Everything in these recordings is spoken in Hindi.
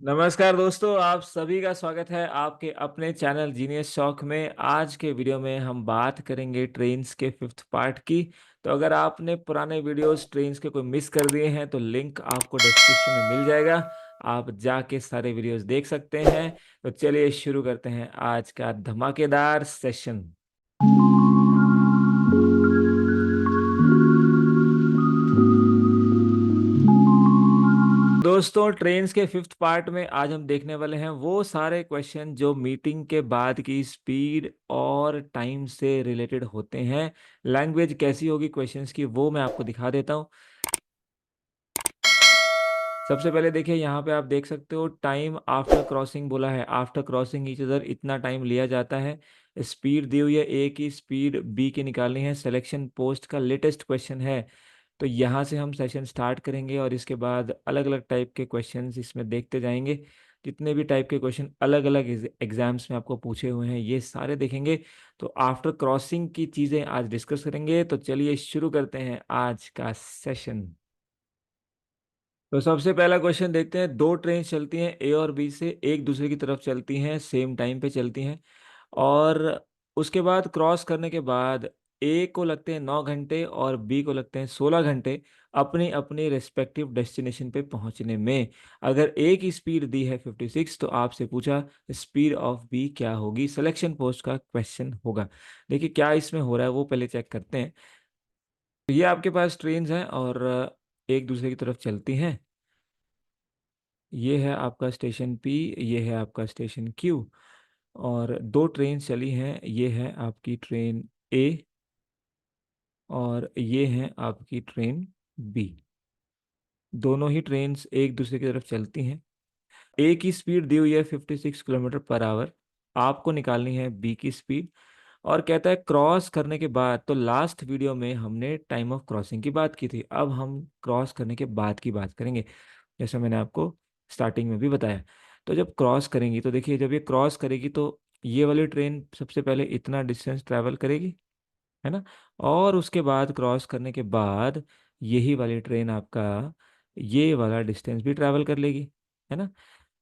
नमस्कार दोस्तों, आप सभी का स्वागत है आपके अपने चैनल जीनियस शॉक में। आज के वीडियो में हम बात करेंगे ट्रेन्स के फिफ्थ पार्ट की। तो अगर आपने पुराने वीडियोस ट्रेन्स के कोई मिस कर दिए हैं तो लिंक आपको डिस्क्रिप्शन में मिल जाएगा। आप जाके सारे वीडियोस देख सकते हैं। तो चलिए शुरू करते हैं आज का धमाकेदार सेशन। दोस्तों, ट्रेन्स के फिफ्थ पार्ट में आज हम देखने वाले हैं वो सारे क्वेश्चन जो मीटिंग के बाद की स्पीड और टाइम से रिलेटेड होते हैं। लैंग्वेज कैसी होगी क्वेश्चंस की वो मैं आपको दिखा देता हूँ। सबसे पहले देखिए, यहाँ पे आप देख सकते हो टाइम आफ्टर क्रॉसिंग बोला है। आफ्टर क्रॉसिंग ईच अदर इतना टाइम लिया जाता है। स्पीड दी हुई है, ए की स्पीड बी की निकालनी है। सिलेक्शन पोस्ट का लेटेस्ट क्वेश्चन है। तो यहाँ से हम सेशन स्टार्ट करेंगे और इसके बाद अलग अलग टाइप के क्वेश्चंस इसमें देखते जाएंगे। जितने भी टाइप के क्वेश्चन अलग अलग एग्जाम्स में आपको पूछे हुए हैं ये सारे देखेंगे। तो आफ्टर क्रॉसिंग की चीज़ें आज डिस्कस करेंगे। तो चलिए शुरू करते हैं आज का सेशन। तो सबसे पहला क्वेश्चन देखते हैं। दो ट्रेन चलती हैं ए और बी से, एक दूसरे की तरफ चलती हैं, सेम टाइम पे चलती हैं। और उसके बाद क्रॉस करने के बाद ए को लगते हैं 9 घंटे और बी को लगते हैं 16 घंटे अपनी अपनी रेस्पेक्टिव डेस्टिनेशन पे पहुंचने में। अगर ए की स्पीड दी है 56 तो आपसे पूछा स्पीड ऑफ बी क्या होगी। सिलेक्शन पोस्ट का क्वेश्चन होगा। देखिए क्या इसमें हो रहा है वो पहले चेक करते हैं। तो ये आपके पास ट्रेन हैं और एक दूसरे की तरफ चलती हैं। ये है आपका स्टेशन पी, ये है आपका स्टेशन क्यू। और दो ट्रेन चली हैं, ये है आपकी ट्रेन ए और ये है आपकी ट्रेन बी। दोनों ही ट्रेन एक दूसरे की तरफ चलती हैं। ए की स्पीड दी हुई है 56 किलोमीटर पर आवर। आपको निकालनी है बी की स्पीड। और कहता है क्रॉस करने के बाद, तो लास्ट वीडियो में हमने टाइम ऑफ क्रॉसिंग की बात की थी, अब हम क्रॉस करने के बाद की बात करेंगे। जैसे मैंने आपको स्टार्टिंग में भी बताया। तो जब क्रॉस करेंगी तो देखिए, जब ये क्रॉस करेगी तो ये वाली ट्रेन सबसे पहले इतना डिस्टेंस ट्रैवल करेगी, है ना। और उसके बाद क्रॉस करने के बाद यही वाली ट्रेन आपका ये वाला डिस्टेंस भी ट्रैवल कर लेगी, है ना।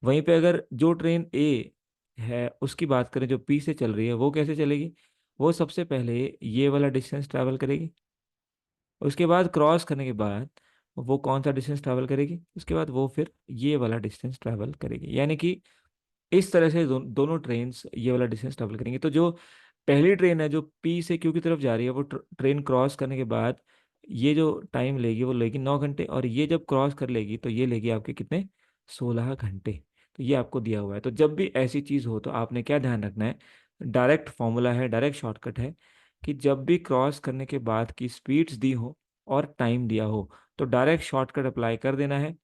वहीं पे अगर जो ट्रेन ए है उसकी बात करें जो पी से चल रही है, वो कैसे चलेगी। वो सबसे पहले ये वाला डिस्टेंस ट्रैवल करेगी। उसके बाद क्रॉस करने के बाद वो कौन सा डिस्टेंस ट्रैवल करेगी, उसके बाद वो फिर ये वाला डिस्टेंस ट्रैवल करेगी। यानी कि इस तरह से दोनों ट्रेन्स ये वाला डिस्टेंस ट्रैवल करेंगी। तो जो पहली ट्रेन है जो पी से क्यू की तरफ जा रही है वो ट्रेन क्रॉस करने के बाद ये जो टाइम लेगी वो लेगी 9 घंटे। और ये जब क्रॉस कर लेगी तो ये लेगी आपके कितने, 16 घंटे। तो ये आपको दिया हुआ है। तो जब भी ऐसी चीज़ हो तो आपने क्या ध्यान रखना है, डायरेक्ट फॉर्मूला है, डायरेक्ट शॉर्टकट है कि जब भी क्रॉस करने के बाद की स्पीड्स दी हो और टाइम दिया हो तो डायरेक्ट शॉर्टकट अप्लाई कर देना है।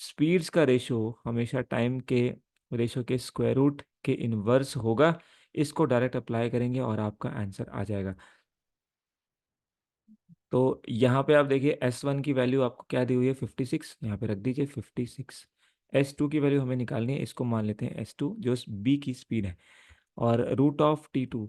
स्पीड्स का रेशो हमेशा टाइम के रेशो के स्क्वायर रूट के इनवर्स होगा। इसको डायरेक्ट अप्लाई करेंगे और आपका आंसर आ जाएगा। तो यहाँ पे आप देखिए S1 की वैल्यू आपको क्या दी हुई है 56, यहाँ पे रख दीजिए 56। S2 की वैल्यू हमें निकालनी है, इसको मान लेते हैं S2 जो बी की स्पीड है। और रूट ऑफ T2,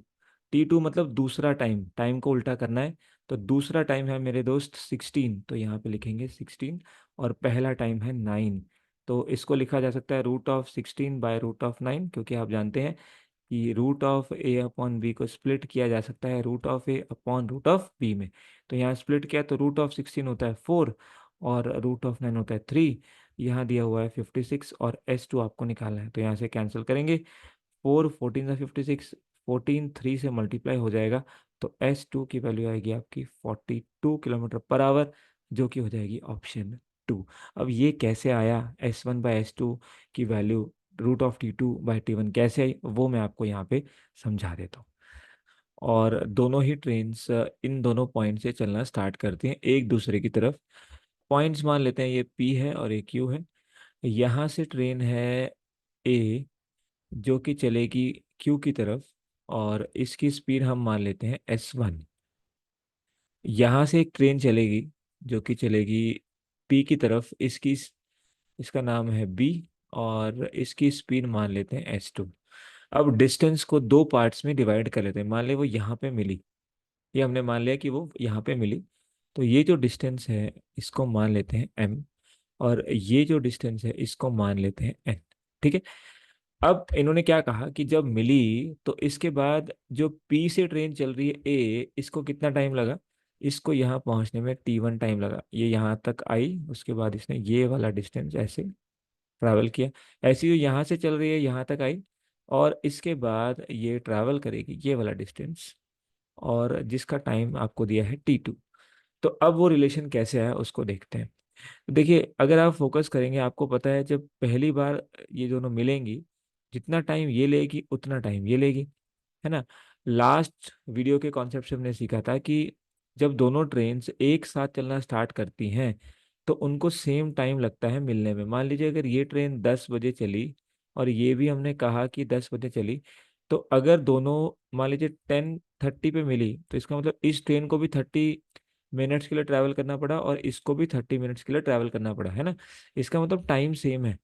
T2 मतलब दूसरा टाइम, टाइम को उल्टा करना है। तो दूसरा टाइम है मेरे दोस्त 16, तो यहाँ पे लिखेंगे 16। और पहला टाइम है 9। तो इसको लिखा जा सकता है root of 16 by root of 9, क्योंकि आप जानते हैं कि root of A upon B को स्प्लिट किया जा सकता है root of A upon root of B में। तो यहाँ स्प्लिट किया तो रूट ऑफ 16 होता है 4 और रूट ऑफ 9 होता है 3। यहाँ दिया हुआ है 56 और S2 आपको निकालना है, तो यहाँ से कैंसिल करेंगे। 4 14 सा 56, 14 3 से मल्टीप्लाई हो जाएगा। तो S2 की वैल्यू आएगी आपकी 42 किलोमीटर पर आवर, जो कि हो जाएगी ऑप्शन 2। अब ये कैसे आया S1/S2 की वैल्यू रूट ऑफ T2/T1 कैसे आई वो मैं आपको यहाँ पे समझा देता हूँ। और दोनों ही ट्रेन्स इन दोनों पॉइंट से चलना स्टार्ट करती हैं एक दूसरे की तरफ। पॉइंट्स मान लेते हैं, ये P है और ये Q है। यहाँ से ट्रेन है A जो कि चलेगी Q की तरफ और इसकी स्पीड हम मान लेते हैं S1। यहाँ से एक ट्रेन चलेगी जो कि चलेगी P की तरफ, इसका नाम है B और इसकी स्पीड मान लेते हैं S2। अब डिस्टेंस को दो पार्ट्स में डिवाइड कर लेते हैं। मान ले वो यहाँ पे मिली, ये हमने मान लिया कि वो यहाँ पे मिली। तो ये जो डिस्टेंस है इसको मान लेते हैं M। और ये जो डिस्टेंस है इसको मान लेते हैं n। ठीक है। अब इन्होंने क्या कहा कि जब मिली तो इसके बाद जो P से ट्रेन चल रही है A, इसको कितना टाइम लगा, इसको यहाँ पहुंचने में T1 टाइम लगा। ये यहाँ तक आई, उसके बाद इसने ये वाला डिस्टेंस ऐसे ट्रैवल किया। ऐसी जो यहाँ से चल रही है यहाँ तक आई, और इसके बाद ये ट्रैवल करेगी ये वाला डिस्टेंस, और जिसका टाइम आपको दिया है T2। तो अब वो रिलेशन कैसे आया उसको देखते हैं। देखिए, अगर आप फोकस करेंगे आपको पता है जब पहली बार ये दोनों मिलेंगी, जितना टाइम ये लेगी उतना टाइम ये लेगी, है ना। लास्ट वीडियो के कॉन्सेप्ट से हमने सीखा था कि जब दोनों ट्रेन्स एक साथ चलना स्टार्ट करती हैं तो उनको सेम टाइम लगता है मिलने में। मान लीजिए अगर ये ट्रेन 10 बजे चली और ये भी हमने कहा कि 10 बजे चली, तो अगर दोनों मान लीजिए 10:30 पे मिली, तो इसका मतलब इस ट्रेन को भी 30 मिनट्स के लिए ट्रैवल करना पड़ा और इसको भी 30 मिनट्स के लिए ट्रैवल करना पड़ा, है ना। इसका मतलब टाइम सेम है।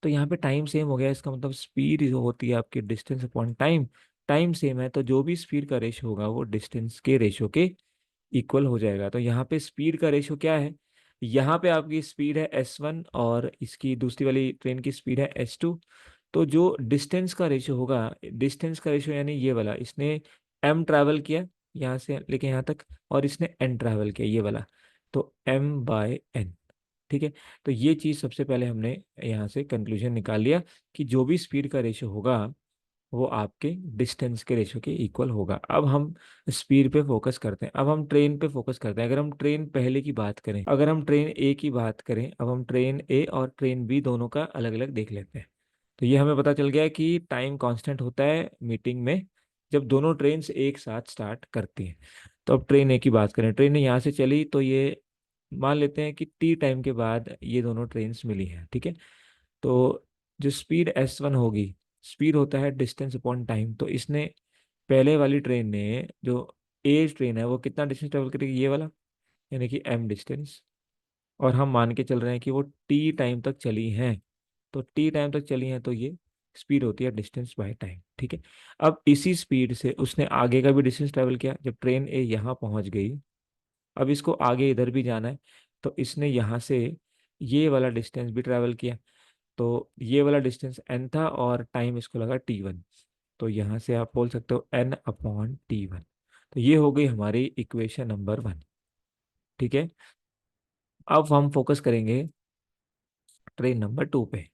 तो यहाँ पे टाइम सेम हो गया, इसका मतलब स्पीड जो होती है आपकी distance upon time, time same है, तो जो भी स्पीड का रेशो होगा वो डिस्टेंस के रेशो के इक्वल हो जाएगा। तो यहाँ पे स्पीड का रेशो क्या है, यहाँ पे आपकी स्पीड है S1 और इसकी दूसरी वाली ट्रेन की स्पीड है S2। तो जो डिस्टेंस का रेशो होगा, डिस्टेंस का रेशो यानी ये वाला, इसने m ट्रैवल किया यहाँ से लेके यहाँ तक, और इसने n ट्रैवल किया ये वाला, तो m/n। ठीक है। तो ये चीज सबसे पहले हमने यहाँ से कंक्लूजन निकाल लिया कि जो भी स्पीड का रेशो होगा वो आपके डिस्टेंस के रेशो के इक्वल होगा। अब हम स्पीड पे फोकस करते हैं, अब हम ट्रेन पे फोकस करते हैं। अगर हम ट्रेन पहले की बात करें, अगर हम ट्रेन ए की बात करें, अब हम ट्रेन ए और ट्रेन बी दोनों का अलग अलग देख लेते हैं। तो ये हमें पता चल गया कि टाइम कांस्टेंट होता है मीटिंग में जब दोनों ट्रेन एक साथ स्टार्ट करती हैं। तो अब ट्रेन ए की बात करें, ट्रेन यहाँ से चली तो ये मान लेते हैं कि टी टाइम के बाद ये दोनों ट्रेन्स मिली हैं। ठीक है। तो जो स्पीड S1 होगी, स्पीड होता है डिस्टेंस अपॉन टाइम, तो इसने पहले वाली ट्रेन ने जो ए ट्रेन है वो कितना डिस्टेंस ट्रेवल करेगी, ये वाला, यानी कि m डिस्टेंस। और हम मान के चल रहे हैं कि वो टी टाइम तक चली हैं, तो टी टाइम तक चली हैं तो ये स्पीड होती है डिस्टेंस बाय टाइम। ठीक है। अब इसी स्पीड से उसने आगे का भी डिस्टेंस ट्रेवल किया, जब ट्रेन ए यहाँ पहुंच गई, अब इसको आगे इधर भी जाना है, तो इसने यहाँ से ये वाला डिस्टेंस भी ट्रैवल किया। तो ये वाला डिस्टेंस n था और टाइम इसको लगा T1। तो यहाँ से आप बोल सकते हो n/T1। तो ये हो गई हमारी इक्वेशन नंबर 1। ठीक है। अब हम फोकस करेंगे ट्रेन नंबर 2 पे,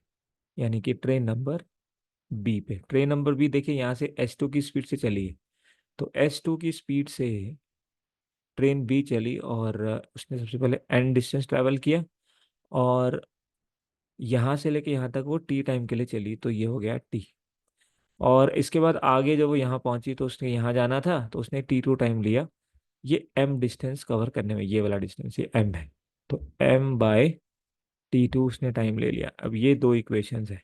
यानी कि ट्रेन नंबर बी पे। ट्रेन नंबर बी देखिए यहाँ से S2 की स्पीड से चली है, तो S2 की स्पीड से ट्रेन बी चली और उसने सबसे पहले n डिस्टेंस ट्रैवल किया, और यहाँ से लेके यहाँ तक वो टी टाइम के लिए चली, तो ये हो गया टी। और इसके बाद आगे जब वो यहाँ पहुंची तो उसने यहाँ जाना था, तो उसने T2 टाइम लिया ये m डिस्टेंस कवर करने में, ये वाला डिस्टेंस ये m है, तो m/T2 उसने टाइम ले लिया। अब ये दो इक्वेशंस है।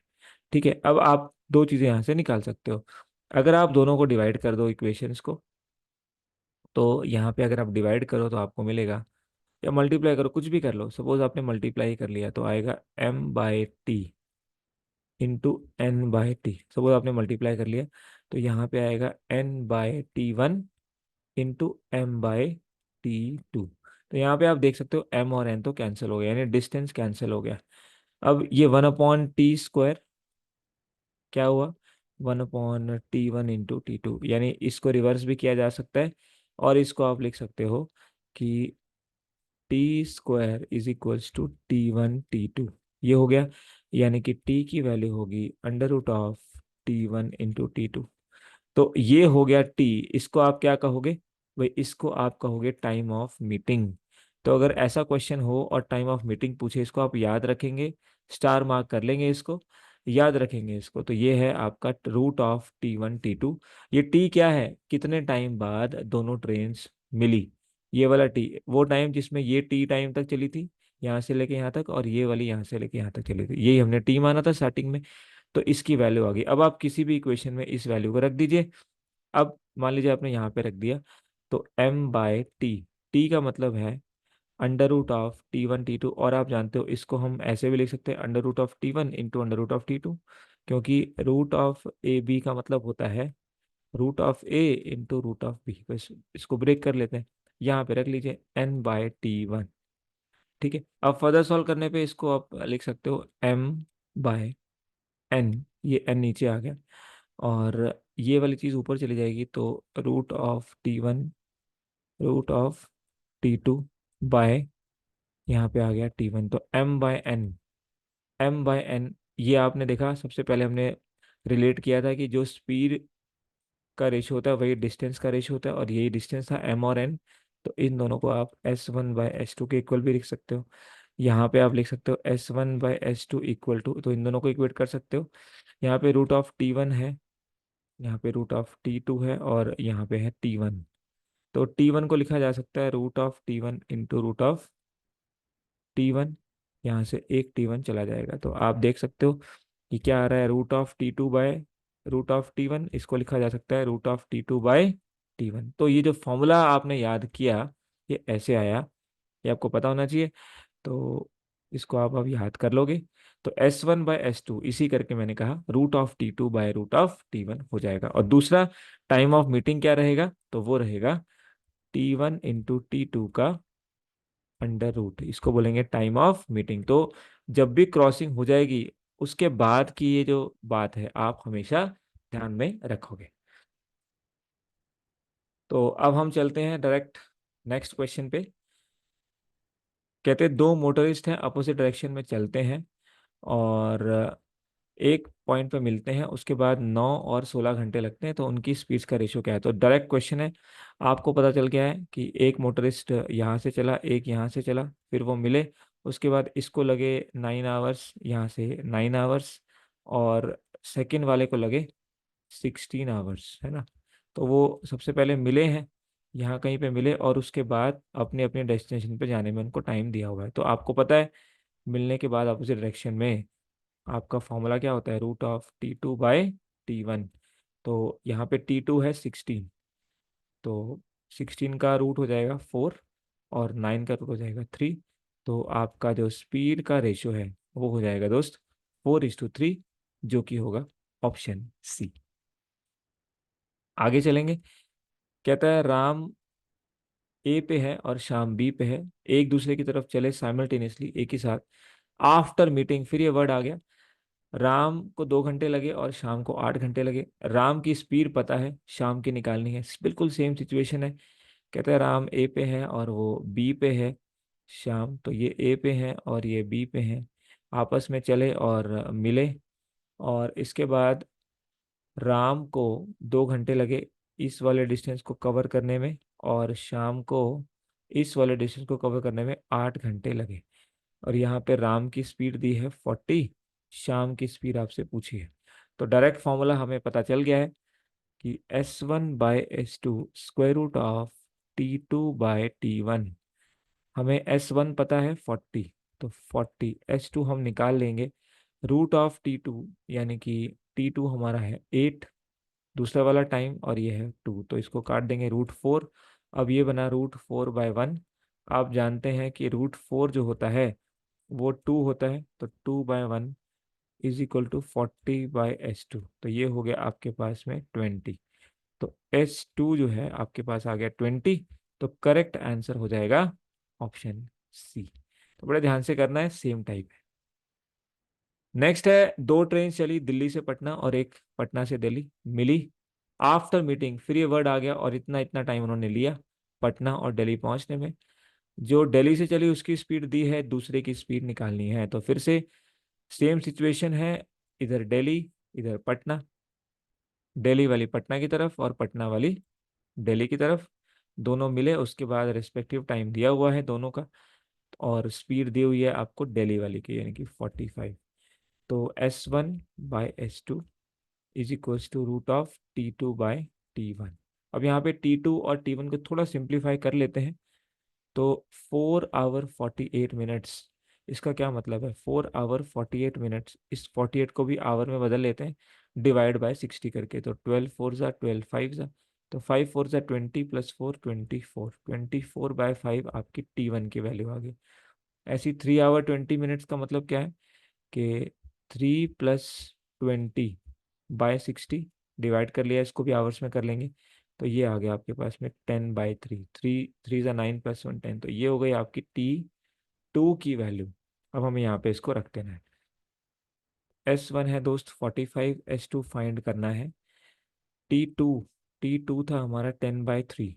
ठीक है। अब आप दो चीजें यहाँ से निकाल सकते हो। अगर आप दोनों को डिवाइड कर दो इक्वेशंस को, तो यहाँ पे अगर आप डिवाइड करो तो आपको मिलेगा, या मल्टीप्लाई करो, कुछ भी कर लो, सपोज आपने मल्टीप्लाई कर लिया तो आएगा m/T इंटू n/T। सपोज आपने मल्टीप्लाई कर लिया तो यहाँ पे आएगा n/T1 इंटू m/T2। तो यहाँ पे आप देख सकते हो m और n तो कैंसिल हो गया, यानी डिस्टेंस कैंसिल हो गया। अब ये 1/T² क्या हुआ, 1/T1 इंटू T2, यानी इसको रिवर्स भी किया जा सकता है, और इसको आप लिख सकते हो कि T² = T1 T2, ये हो गया। यानी कि t की वैल्यू होगी √T1 इंटू T2। तो ये हो गया t। इसको आप क्या कहोगे भाई, इसको आप कहोगे टाइम ऑफ मीटिंग। तो अगर ऐसा क्वेश्चन हो और टाइम ऑफ मीटिंग पूछे, इसको आप याद रखेंगे, स्टार मार्क कर लेंगे, इसको याद रखेंगे इसको। तो ये है आपका √T1 T2। ये t क्या है, कितने टाइम बाद दोनों ट्रेन्स मिली, ये वाला t वो टाइम जिसमें ये t टाइम तक चली थी यहाँ से लेके यहाँ तक, और ये वाली यहाँ से लेके यहाँ तक चली थी, यही हमने t माना था स्टार्टिंग में। तो इसकी वैल्यू आ गई। अब आप किसी भी इक्वेशन में इस वैल्यू को रख दीजिए। अब मान लीजिए आपने यहाँ पे रख दिया, तो m/T, t का मतलब है √T1 T2, और आप जानते हो इसको हम ऐसे भी लिख सकते हैं √T1 इंटू √T2, क्योंकि √A B का मतलब होता है √A इंटू √B। बस इसको ब्रेक कर लेते हैं, यहाँ पे रख लीजिए n/T1। ठीक है, अब फर्दर सॉल्व करने पे इसको आप लिख सकते हो m/n, ये n नीचे आ गया और ये वाली चीज ऊपर चली जाएगी, तो √T1 √T2 बाय, यहाँ पे आ गया T1, तो m/n ये आपने देखा सबसे पहले हमने रिलेट किया था कि जो स्पीड का रेशियो होता है वही डिस्टेंस का रेशियो होता है, और यही डिस्टेंस था m और n। तो इन दोनों को आप S1/S2 के इक्वल भी लिख सकते हो। यहाँ पे आप लिख सकते हो S1/S2 इक्वल टू, तो इन दोनों को इक्वेट कर सकते हो। यहाँ पे √T1 है, यहाँ पे √T2 है, और यहाँ पे है T1। तो T1 को लिखा जा सकता है √T1 इंटू √T1, यहाँ से एक T1 चला जाएगा, तो आप देख सकते हो कि क्या आ रहा है, √T2 बाय √T1, इसको लिखा जा सकता है √T2 बाय T1। तो ये जो फॉर्मूला आपने याद किया ये ऐसे आया, ये आपको पता होना चाहिए, तो इसको आप अब याद कर लोगे। तो S1/S2 इसी करके मैंने कहा √T2 बाय √T1 हो जाएगा। और दूसरा टाइम ऑफ मीटिंग क्या रहेगा, तो वो रहेगा T1 इंटू T2 का अंडर रूट, इसको बोलेंगे टाइम ऑफ मीटिंग। तो जब भी क्रॉसिंग हो जाएगी उसके बाद की ये जो बात है आप हमेशा ध्यान में रखोगे। तो अब हम चलते हैं डायरेक्ट नेक्स्ट क्वेश्चन पे। कहते हैं दो मोटरिस्ट हैं, अपोजिट डायरेक्शन में चलते हैं और एक पॉइंट पे मिलते हैं, उसके बाद 9 और 16 घंटे लगते हैं, तो उनकी स्पीड्स का रेशियो क्या है। तो डायरेक्ट क्वेश्चन है, आपको पता चल गया है कि एक मोटरिस्ट यहाँ से चला, एक यहाँ से चला, फिर वो मिले, उसके बाद इसको लगे 9 आवर्स, यहाँ से 9 आवर्स, और सेकंड वाले को लगे 16 आवर्स, है ना। तो वो सबसे पहले मिले हैं, यहाँ कहीं पे मिले, और उसके बाद अपने अपने डेस्टिनेशन पे जाने में उनको टाइम दिया हुआ है। तो आपको पता है मिलने के बाद अपोजिट डायरेक्शन में आपका फॉर्मूला क्या होता है, √T2/T1। तो यहाँ पे T2 है 16, तो 16 का रूट हो जाएगा 4, और 9 का रूट हो जाएगा 3। तो आपका जो स्पीड का रेशियो है वो हो जाएगा दोस्त 4:3, जो कि होगा ऑप्शन सी। आगे चलेंगे। कहता है राम ए पे है और शाम बी पे है, एक दूसरे की तरफ चले साइमल्टेनियसली एक ही साथ, आफ्टर मीटिंग, फिर ये वर्ड आ गया, राम को 2 घंटे लगे और शाम को 8 घंटे लगे। राम की स्पीड पता है, शाम की निकालनी है। बिल्कुल सेम सिचुएशन है। कहते हैं राम ए पे है और वो बी पे है शाम, तो ये ए पे है और ये बी पे है, आपस में चले और मिले, और इसके बाद राम को 2 घंटे लगे इस वाले डिस्टेंस को कवर करने में, और शाम को इस वाले डिस्टेंस को कवर करने में 8 घंटे लगे। और यहाँ पे राम की स्पीड दी है 40, शाम की स्पीड आपसे पूछी है। तो डायरेक्ट फॉर्मूला हमें पता चल गया है कि S1/S2 √T2/T1। हमें S1 पता है 40, तो 40 S2 हम निकाल लेंगे √T2, यानी कि T2 हमारा है 8, दूसरा वाला टाइम, और ये है 2, तो इसको काट देंगे √4। अब ये बना √4/1। आप जानते हैं कि √4 जो होता है वो 2 होता है, तो 2/1 = 40/S2, तो ये हो गया आपके पास में 20। तो S2 जो है आपके पास आ गया 20, तो करेक्ट आंसर हो जाएगा ऑप्शन सी। तो बड़े ध्यान से करना है, सेम टाइप है। नेक्स्ट है, दो ट्रेन चली दिल्ली से पटना और एक पटना से दिल्ली, मिली, आफ्टर मीटिंग, फिर ये वर्ड आ गया, और इतना इतना टाइम उन्होंने लिया पटना और दिल्ली पहुंचने में। जो दिल्ली से चली उसकी स्पीड दी है, दूसरे की स्पीड निकालनी है। तो फिर से सेम सिचुएशन है, इधर दिल्ली इधर पटना, दिल्ली वाली पटना की तरफ और पटना वाली दिल्ली की तरफ, दोनों मिले, उसके बाद रिस्पेक्टिव टाइम दिया हुआ है दोनों का, और स्पीड दी हुई है आपको दिल्ली वाली की, यानी कि 45। तो S1/S2 = √T2/T1। अब यहाँ पे T2 और T1 को थोड़ा सिंप्लीफाई कर लेते हैं, तो 4 आवर 48 मिनट्स, इसका क्या मतलब है, 4 आवर 48 मिनट्स, इस 48 को भी आवर में बदल लेते हैं डिवाइड बाय 60 करके, तो 12 4 = 12 5 तो 5 4 = 20 + 4 24, 24/5 आपकी T1 की वैल्यू आ गई। ऐसी 3 आवर 20 मिनट्स का मतलब क्या है कि 3 + 20/60 डिवाइड कर लिया, इसको भी आवर्स में कर लेंगे, तो ये आ गया आपके पास में 10/3, 3 3 = 9 + 1 10, तो ये हो गई आपकी टू की वैल्यू अब हमें यहाँ पे इसको रख देना है। S1 है दोस्त 45, S2 फाइंड करना है। T2, T2 था हमारा 10/3,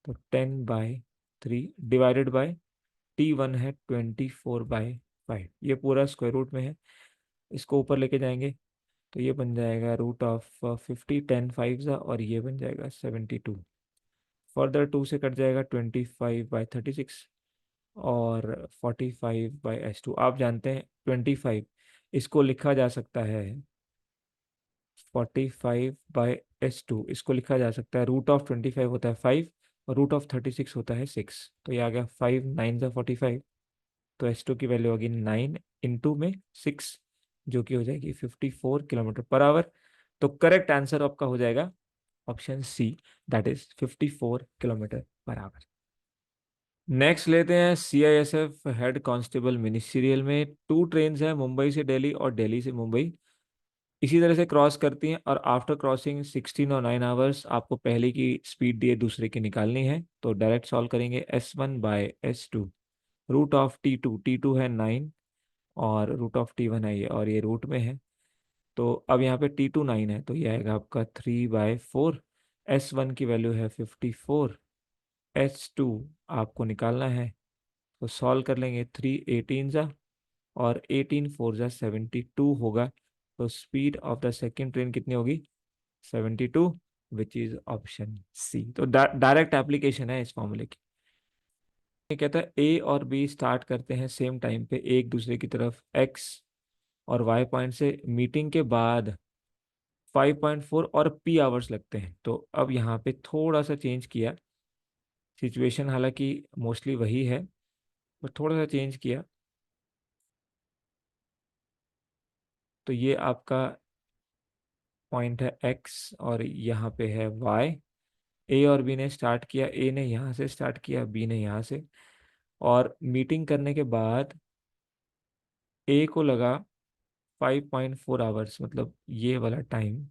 तो 10/3 डिवाइडेड बाय T1 है 24/5, ये पूरा स्क्वायर रूट में है। इसको ऊपर लेके जाएंगे तो ये बन जाएगा रूट ऑफ 50, 10 5 ज़ा, और ये बन जाएगा 72। फर्दर 2 से कट जाएगा 25/36, और 45/S2। आप जानते हैं 25 इसको लिखा जा सकता है, 45/S2 इसको लिखा जा सकता है, रूट ऑफ 25 होता है 5 और रूट ऑफ 36 होता है 6। तो ये आ गया 5 9 ज़ा 45, तो S2 की वैल्यू होगी 9 इंटू में 6, जो कि हो जाएगी 54 km/h। तो करेक्ट आंसर आपका हो जाएगा option C, that is 54 km/h। Next लेते हैं CISF head constable mini serial में 2 ट्रेन हैं, मुंबई से दिल्ली और दिल्ली से मुंबई, इसी तरह से क्रॉस करती हैं, और आफ्टर क्रॉसिंग 16 और 9 आवर्स आपको पहले की स्पीड दिए दूसरे की निकालनी है। तो डायरेक्ट सॉल्व करेंगे। S1/S2, रूट ऑफ T2 है 9, और रूट ऑफ T1 है ये, और ये रूट में है। तो अब यहाँ पे T2 9 है, तो ये आएगा आपका 3/4। S1 की वैल्यू है 54, S2 आपको निकालना है, तो सॉल्व कर लेंगे। 3 18 ज़ा, और 18 4 ज़ा 72 होगा। तो speed of the second train कितनी होगी? 72, विच इज ऑप्शन सी। तो डायरेक्ट एप्लीकेशन है इस फॉर्मूले की। ये कहता है ए और बी स्टार्ट करते हैं सेम टाइम पे एक दूसरे की तरफ एक्स और वाई पॉइंट से, मीटिंग के बाद 5.4 और पी आवर्स लगते हैं। तो अब यहाँ पे थोड़ा सा चेंज किया सिचुएशन, हालांकि मोस्टली वही है, पर थोड़ा सा चेंज किया। तो ये आपका पॉइंट है एक्स और यहाँ पे है वाई। ए और बी ने स्टार्ट किया, ए ने यहाँ से स्टार्ट किया, बी ने यहाँ से, और मीटिंग करने के बाद ए को लगा 5.4 आवर्स, मतलब ये वाला टाइम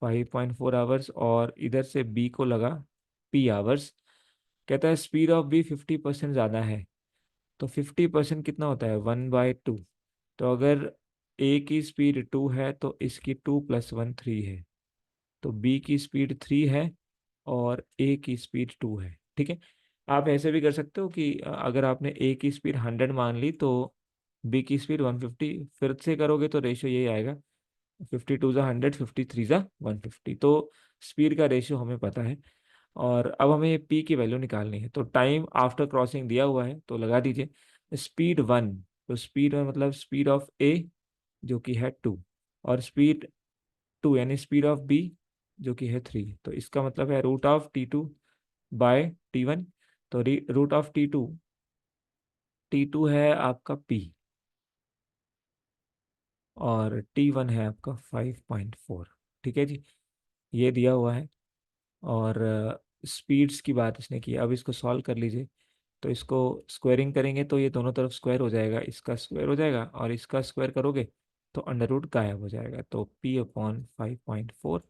5.4 आवर्स, और इधर से बी को लगा पी आवर्स। कहता है स्पीड ऑफ बी 50% ज़्यादा है, तो 50% कितना होता है? 1/2। तो अगर ए की स्पीड 2 है तो इसकी 2 + 1 3 है, तो बी की स्पीड 3 है और ए की स्पीड 2 है। ठीक है, आप ऐसे भी कर सकते हो कि अगर आपने ए की स्पीड 100 मान ली तो बी की स्पीड 150, फिर से करोगे तो रेशियो यही आएगा, 52 ज़ा 100, 53 ज़ा 150। तो स्पीड का रेशियो हमें पता है। और अब हमें पी की वैल्यू निकालनी है। तो टाइम आफ्टर क्रॉसिंग दिया हुआ है, तो लगा दीजिए स्पीड 1। तो स्पीड में मतलब स्पीड ऑफ ए जो कि है 2, और स्पीड 2 यानी स्पीड ऑफ बी जो कि है 3। तो इसका मतलब है रूट ऑफ T2/T1। तो रूट ऑफ T2 है आपका P, और T1 है आपका 5.4। ठीक है जी, ये दिया हुआ है। और स्पीड्स की बात इसने की। अब इसको सॉल्व कर लीजिए। तो इसको स्क्वायरिंग करेंगे तो ये दोनों तरफ स्क्वायर हो जाएगा, इसका स्क्वायर हो जाएगा, और इसका स्क्वायर करोगे तो अंडर रूट गायब हो जाएगा। तो P/5.4।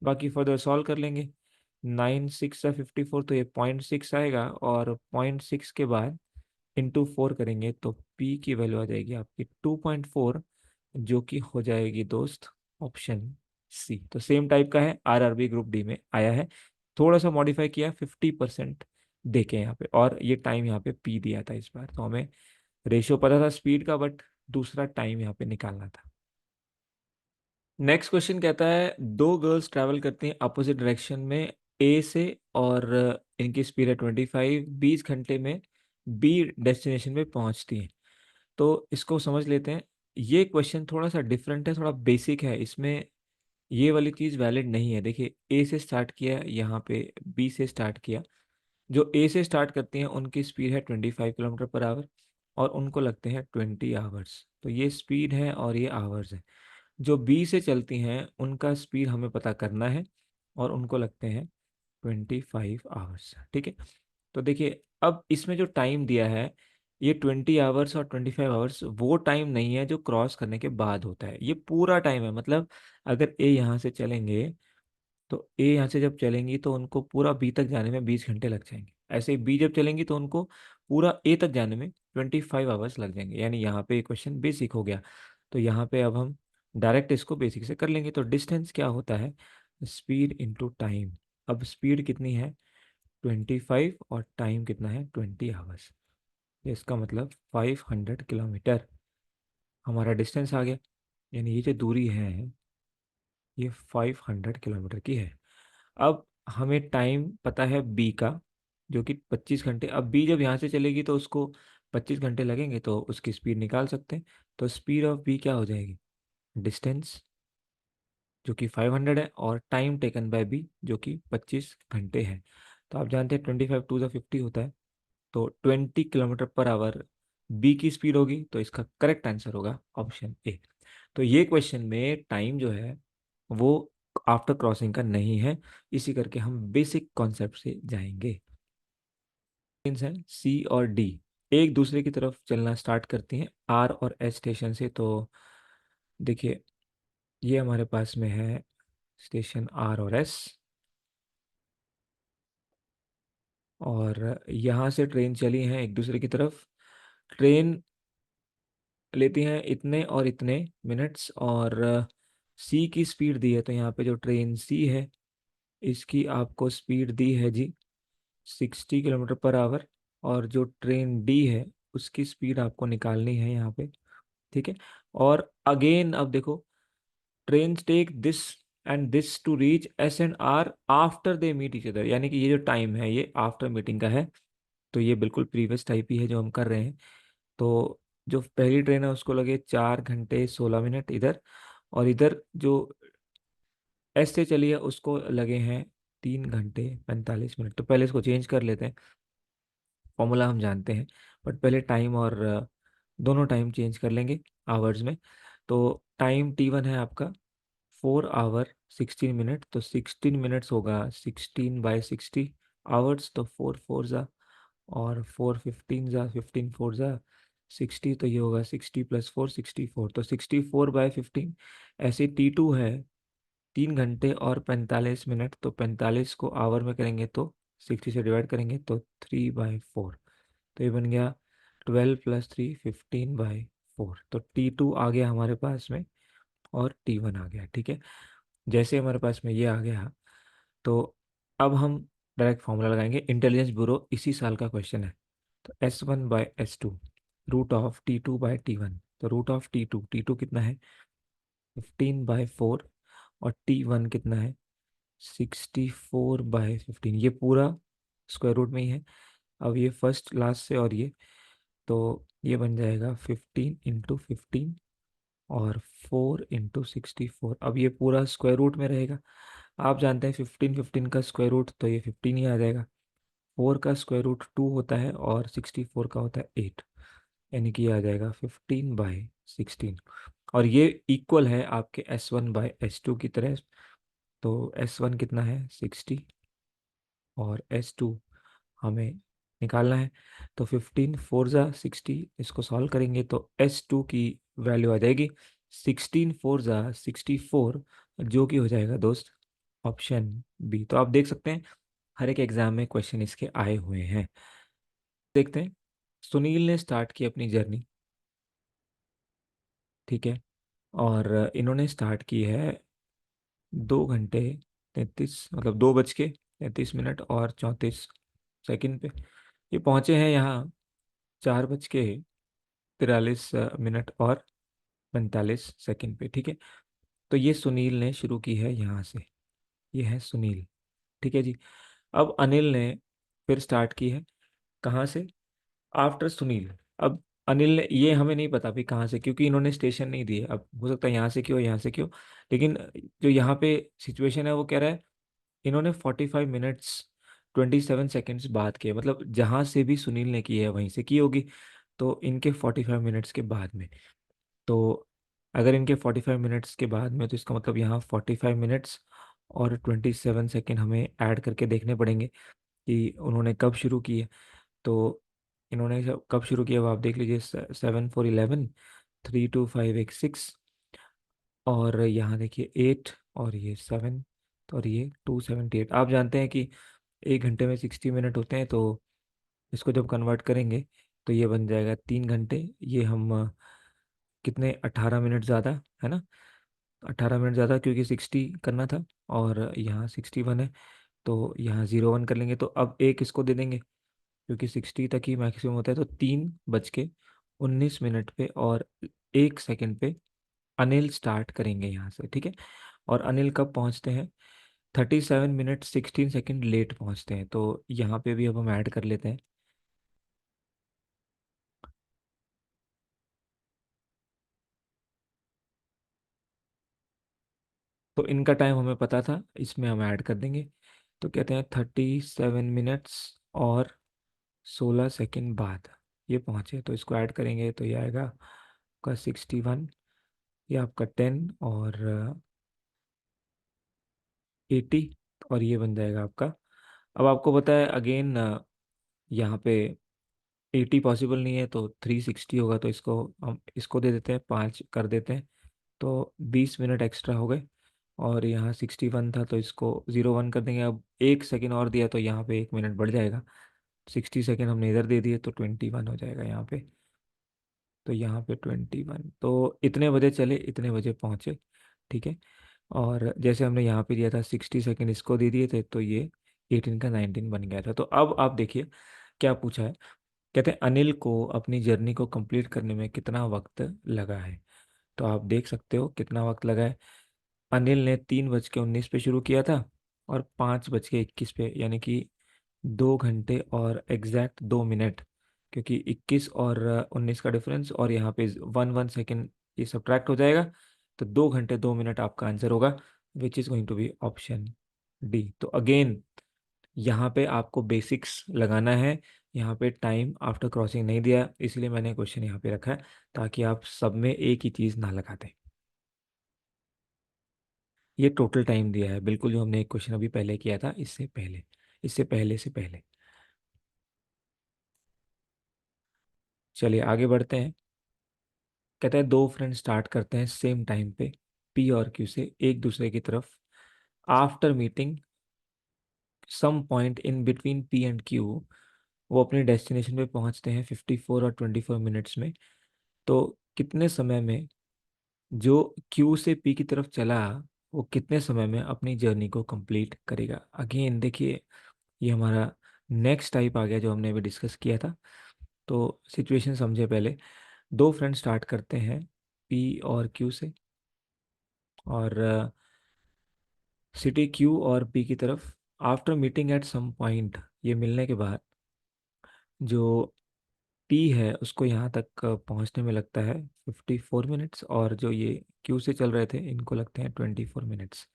बाकी फर्दर सॉल्व कर लेंगे। 9 6 सा 54, तो ये 0.6 आएगा, और 0.6 के बाद इंटू 4 करेंगे तो P की वैल्यू आ जाएगी आपकी 2.4, जो कि हो जाएगी दोस्त ऑप्शन सी। तो सेम टाइप का है, RRB ग्रुप डी में आया है, थोड़ा सा मॉडिफाई किया 50% देके यहाँ पे, और ये टाइम यहाँ पे P दिया था इस बार। तो हमें रेशियो पता था स्पीड का, बट दूसरा टाइम यहाँ पे निकालना था। नेक्स्ट क्वेश्चन कहता है दो गर्ल्स ट्रैवल करती हैं अपोजिट डायरेक्शन में ए से, और इनकी स्पीड है 25, 20 घंटे में बी डेस्टिनेशन पे पहुंचती हैं। तो इसको समझ लेते हैं। ये क्वेश्चन थोड़ा सा डिफरेंट है, थोड़ा बेसिक है, इसमें ये वाली चीज़ वैलिड नहीं है। देखिए, ए से स्टार्ट किया, यहाँ पे बी से स्टार्ट किया। जो ए से स्टार्ट करती हैं उनकी स्पीड है 25 km/h, और उनको लगते हैं 20 आवर्स। तो ये स्पीड है और ये आवर्स है। जो बी से चलती हैं उनका स्पीड हमें पता करना है, और उनको लगते हैं 25 आवर्स। ठीक है, तो देखिए अब इसमें जो टाइम दिया है, ये 20 आवर्स और 25 आवर्स वो टाइम नहीं है जो क्रॉस करने के बाद होता है, ये पूरा टाइम है। मतलब अगर ए यहाँ से चलेंगे, तो ए यहाँ से जब चलेंगी तो उनको पूरा बी तक जाने में 20 घंटे लग जाएंगे। ऐसे ही बी जब चलेंगी तो उनको पूरा ए तक जाने में 25 आवर्स लग जाएंगे। यानी यहाँ पे क्वेश्चन बेसिक हो गया। तो यहाँ पे अब हम डायरेक्ट इसको बेसिक से कर लेंगे। तो डिस्टेंस क्या होता है, स्पीड इंटू टाइम। अब स्पीड कितनी है 25 और टाइम कितना है 20 आवर्स। इसका मतलब 500 किलोमीटर हमारा डिस्टेंस आ गया। यानी ये जो दूरी है ये 500 किलोमीटर की है। अब हमें टाइम पता है बी का, जो कि 25 घंटे। अब बी जब यहाँ से चलेगी तो उसको 25 घंटे लगेंगे, तो उसकी स्पीड निकाल सकते हैं। तो स्पीड ऑफ बी क्या हो जाएगी, डिस्टेंस जो कि 500 है और टाइम टेकन बाय बी जो कि 25 घंटे है। तो आप जानते हैं 25 × 2 = 50 होता है। तो 20 किलोमीटर पर आवर बी की स्पीड होगी। तो इसका करेक्ट आंसर होगा ऑप्शन ए। तो ये क्वेश्चन में टाइम जो है वो आफ्टर क्रॉसिंग का नहीं है। इसी करके हम बेसिक कॉन्सेप्ट से जाएंगे। हैं सी और डी एक दूसरे की तरफ चलना स्टार्ट करती हैं आर और एस स्टेशन से। तो देखिए ये हमारे पास में है स्टेशन आर और एस, और यहाँ से ट्रेन चली हैं एक दूसरे की तरफ। ट्रेन लेती हैं इतने और इतने मिनट्स, और सी की स्पीड दी है। तो यहाँ पे जो ट्रेन सी है इसकी आपको स्पीड दी है जी 60 किलोमीटर पर आवर, और जो ट्रेन डी है उसकी स्पीड आपको निकालनी है यहाँ पे। ठीक है। और अगेन अब देखो, train take this and this to reach S and R after they meet each other. यानी कि ये जो टाइम है ये आफ्टर मीटिंग का है। तो ये बिल्कुल प्रीवियस टाइप ही है जो हम कर रहे हैं। तो जो पहली ट्रेन है उसको लगे 4 घंटे 16 मिनट इधर, और इधर जो एस से चली है उसको लगे हैं 3 घंटे 45 मिनट। तो पहले इसको चेंज कर लेते हैं, फॉर्मूला हम जानते हैं, बट पहले टाइम और दोनों टाइम चेंज कर लेंगे आवर्स में। तो टाइम T1 है आपका 4 आवर 16 मिनट। तो 16 मिनट्स होगा 16/60 आवर्स। तो 4 4 और 4 15 × 15 4 60। तो ये होगा 60 + 4 64। तो 64/15। ऐसे T2 है 3 घंटे और 45 मिनट। तो 45 को आवर में करेंगे तो 60 से डिवाइड करेंगे तो 3/4। तो ये बन गया 12 + 3 15/4। तो T2 आ गया हमारे पास में और T1 आ गया। ठीक है। जैसे हमारे पास में ये आ गया, तो अब हम डायरेक्ट फॉर्मूला लगाएंगे। इंटेलिजेंस ब्यूरो इसी साल का क्वेश्चन है। तो S1/S2 √T2/T1। तो √T2 कितना है 15/4, और T1 कितना है 64/15। ये पूरा स्क्वायर रूट में ही है। अब ये फर्स्ट लास्ट से, और ये तो ये बन जाएगा 15 × 15 और 4 × 64। अब ये पूरा स्क्वायर रूट में रहेगा। आप जानते हैं 15 का स्क्वायर रूट तो ये 15 ही आ जाएगा। 4 का स्क्वायर रूट 2 होता है और 64 का होता है 8। यानी कि ये आ जाएगा 15/16। और ये इक्वल है आपके S1/S2 की तरह। तो S1 कितना है 60 और S2 हमें निकालना है। तो 15 4 × 60 इसको सॉल्व करेंगे तो S2 की वैल्यू आ जाएगी 16 4 × 64, जो कि हो जाएगा दोस्त ऑप्शन बी। तो आप देख सकते हैं हर एक एग्जाम में क्वेश्चन इसके आए हुए हैं। देखते हैं, सुनील ने स्टार्ट की अपनी जर्नी। ठीक है। और इन्होंने स्टार्ट की है 2 घंटे 33, मतलब 2 बज के 33 मिनट और 34 सेकंड पे। ये पहुंचे हैं यहाँ 4 बज के 43 मिनट और 45 सेकंड पे। ठीक है। तो ये सुनील ने शुरू की है यहाँ से, ये है सुनील। ठीक है जी। अब अनिल ने फिर स्टार्ट की है कहाँ से, आफ्टर सुनील। अब अनिल ने, ये हमें नहीं पता भी कहाँ से, क्योंकि इन्होंने स्टेशन नहीं दिए। अब हो सकता है यहाँ से क्यों यहाँ से क्यों, लेकिन जो यहाँ पे सिचुएशन है वो कह रहा है इन्होंने 45 मिनट्स 27 सेकेंड्स बाद किए, मतलब जहाँ से भी सुनील ने की है वहीं से की होगी। तो इनके 45 मिनट्स के बाद में, तो अगर इनके 45 मिनट्स के बाद में, तो इसका मतलब यहाँ 45 मिनट्स और 27 सेकेंड हमें ऐड करके देखने पड़ेंगे कि उन्होंने कब शुरू की है। तो इन्होंने कब शुरू किया वो आप देख लीजिए, 7 4 11, 3 2 5 1 6, और यहाँ देखिए 8, और ये 7, और ये 2 7 8। आप जानते हैं कि 1 घंटे में 60 मिनट होते हैं, तो इसको जब कन्वर्ट करेंगे तो ये बन जाएगा 3 घंटे। ये हम कितने, 18 मिनट ज़्यादा, है ना? 18 मिनट ज़्यादा, क्योंकि 60 करना था और यहाँ 61 है, तो यहाँ 01 कर लेंगे। तो अब एक इसको दे देंगे, क्योंकि 60 तक ही मैक्सिमम होता है। तो 3:19 पे और 1 सेकंड पे अनिल स्टार्ट करेंगे यहाँ से, ठीक है? और अनिल कब पहुँचते हैं? 37 मिनट 16 सेकंड लेट पहुँचते हैं। तो यहाँ पे भी अब हम ऐड कर लेते हैं। तो इनका टाइम हमें पता था, इसमें हम ऐड कर देंगे। तो कहते हैं 37 मिनट्स और 16 सेकंड बाद ये पहुँचे, तो इसको ऐड करेंगे तो ये आएगा आपका 61, ये आपका 10 और 80, और ये बन जाएगा आपका। अब आपको पता है अगेन, यहाँ पे 80 पॉसिबल नहीं है, तो 360 होगा। तो इसको हम इसको दे देते हैं, 5 कर देते हैं, तो 20 मिनट एक्स्ट्रा हो गए। और यहाँ 61 था, तो इसको 01 कर देंगे। अब 1 सेकंड और दिया, तो यहाँ पे 1 मिनट बढ़ जाएगा। 60 सेकंड हमने इधर दे दिए, तो 21 हो जाएगा यहाँ पे। तो यहाँ पे 21, तो इतने बजे चले, इतने बजे पहुँचे, ठीक है? और जैसे हमने यहाँ पे दिया था 60 सेकंड, इसको दे दिए थे, तो ये 18 का 19 बन गया था। तो अब आप देखिए क्या पूछा है। कहते हैं अनिल को अपनी जर्नी को कंप्लीट करने में कितना वक्त लगा है। तो आप देख सकते हो कितना वक्त लगा है। अनिल ने 3:19 पे शुरू किया था और 5:21 पे, यानी कि 2 घंटे और एग्जैक्ट 2 मिनट, क्योंकि 21 और 19 का डिफरेंस, और यहाँ पे 1 1 सेकेंड ये सब्ट्रैक्ट हो जाएगा। तो 2 घंटे 2 मिनट आपका आंसर होगा, which is going to be option D. तो अगेन यहाँ पे आपको बेसिक्स लगाना है। यहाँ पे टाइम आफ्टर क्रॉसिंग नहीं दिया, इसलिए मैंने क्वेश्चन यहाँ पे रखा है, ताकि आप सब में एक ही चीज़ ना लगा दें। ये टोटल टाइम दिया है बिल्कुल, जो हमने एक क्वेश्चन अभी पहले किया था, इससे पहले, इससे पहले से पहले। चलिए आगे बढ़ते हैं। कहते हैं दो फ्रेंड स्टार्ट करते हैं सेम टाइम पे, पी और क्यू से एक दूसरे की तरफ। After meeting some point in between P and Q, वो अपने डेस्टिनेशन पे पहुंचते हैं 54 और 24 मिनट्स में। तो कितने समय में जो क्यू से पी की तरफ चला, वो कितने समय में अपनी जर्नी को कंप्लीट करेगा? अगेन देखिए, ये हमारा नेक्स्ट टाइप आ गया जो हमने अभी डिस्कस किया था। तो सिचुएशन समझे पहले। दो फ्रेंड स्टार्ट करते हैं पी और क्यू से, और सिटी क्यू और पी की तरफ। After meeting at some point, ये मिलने के बाद जो पी है उसको यहाँ तक पहुँचने में लगता है 54 मिनट्स, और जो ये क्यू से चल रहे थे इनको लगते हैं 24 मिनट्स।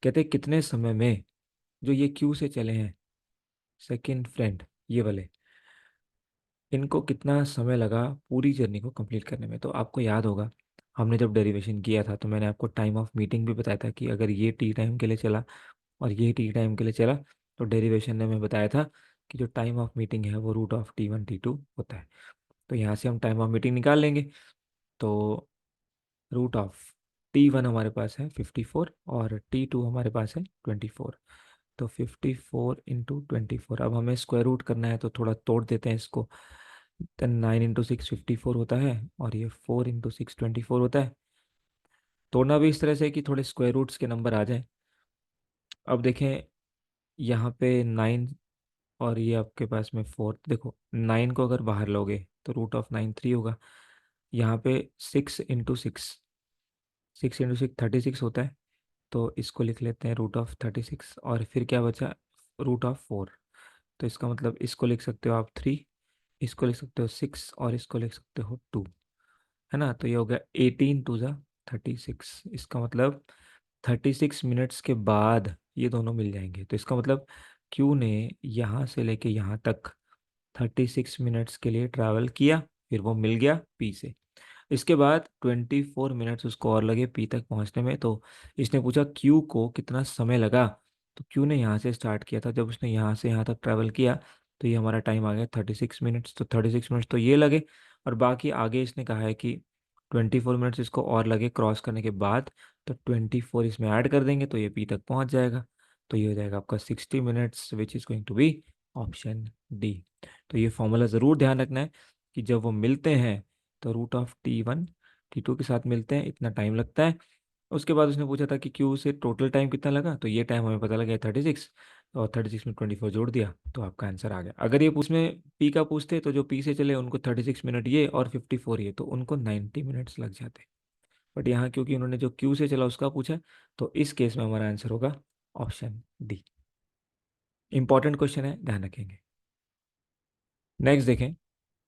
कहते हैं कितने समय में जो ये क्यू से चले हैं सेकंड फ्रेंड, ये वाले, इनको कितना समय लगा पूरी जर्नी को कंप्लीट करने में? तो आपको याद होगा, हमने जब डेरिवेशन किया था तो मैंने आपको टाइम ऑफ मीटिंग भी बताया था कि अगर ये टी टाइम के लिए चला और ये टी टाइम के लिए चला, तो डेरिवेशन ने हमें बताया था कि जो टाइम ऑफ मीटिंग है वो √T1 T2 होता है। तो यहाँ से हम टाइम ऑफ मीटिंग निकाल लेंगे। तो √T1 हमारे पास है 54 और T2 हमारे पास है 24। तो 54 × 24, अब हमें स्क्वायर रूट करना है, तो थोड़ा तोड़ देते हैं इसको। 9 × 6 54 होता है, और ये 4 × 6 24 होता है। तोड़ना भी इस तरह से कि थोड़े स्क्वायर रूट्स के नंबर आ जाए। अब देखें, यहाँ पे 9 और ये आपके पास में 4, देखो 9 को अगर बाहर लोगे तो √9 3 होगा। यहाँ पे 6 × 6 36 होता है, तो इसको लिख लेते हैं √36। और फिर क्या बचा, √4। तो इसका मतलब इसको लिख सकते हो आप 3, इसको लिख सकते हो 6, और इसको लिख सकते हो 2, है ना? तो ये हो गया 18 × 2 = 36। इसका मतलब 36 मिनट्स के बाद ये दोनों मिल जाएंगे। तो इसका मतलब क्यू ने यहाँ से लेके यहाँ तक 36 मिनट्स के लिए ट्रैवल किया, फिर वो मिल गया पी से। इसके बाद 24 मिनट्स उसको और लगे पी तक पहुंचने में। तो इसने पूछा क्यू को कितना समय लगा। तो क्यू ने यहाँ से स्टार्ट किया था, जब उसने यहाँ से यहाँ तक ट्रैवल किया, तो ये हमारा टाइम आ गया 36 मिनट्स। तो 36 मिनट्स तो ये लगे, और बाकी आगे इसने कहा है कि 24 मिनट्स इसको और लगे क्रॉस करने के बाद। तो 24 इसमें ऐड कर देंगे, तो ये पी तक पहुंच जाएगा। तो ये हो जाएगा आपका 60 minutes, which is going to be option D. तो ये फॉर्मूला ज़रूर ध्यान रखना है कि जब वो मिलते हैं तो √T1 T2 के साथ मिलते हैं, इतना टाइम लगता है। उसके बाद उसने पूछा था कि क्यू से टोटल टाइम कितना लगा, तो ये टाइम हमें पता लगा 36, और 36 में 24 जोड़ दिया तो आपका आंसर आ गया। अगर ये उसमें पी का पूछते तो जो पी से चले उनको 36 मिनट ये और 54 ये, तो उनको 90 मिनट्स लग जाते। बट यहाँ क्योंकि उन्होंने जो क्यू से चला उसका पूछा, तो इस केस में हमारा आंसर होगा ऑप्शन डी। इंपॉर्टेंट क्वेश्चन है, ध्यान रखेंगे। नेक्स्ट देखें,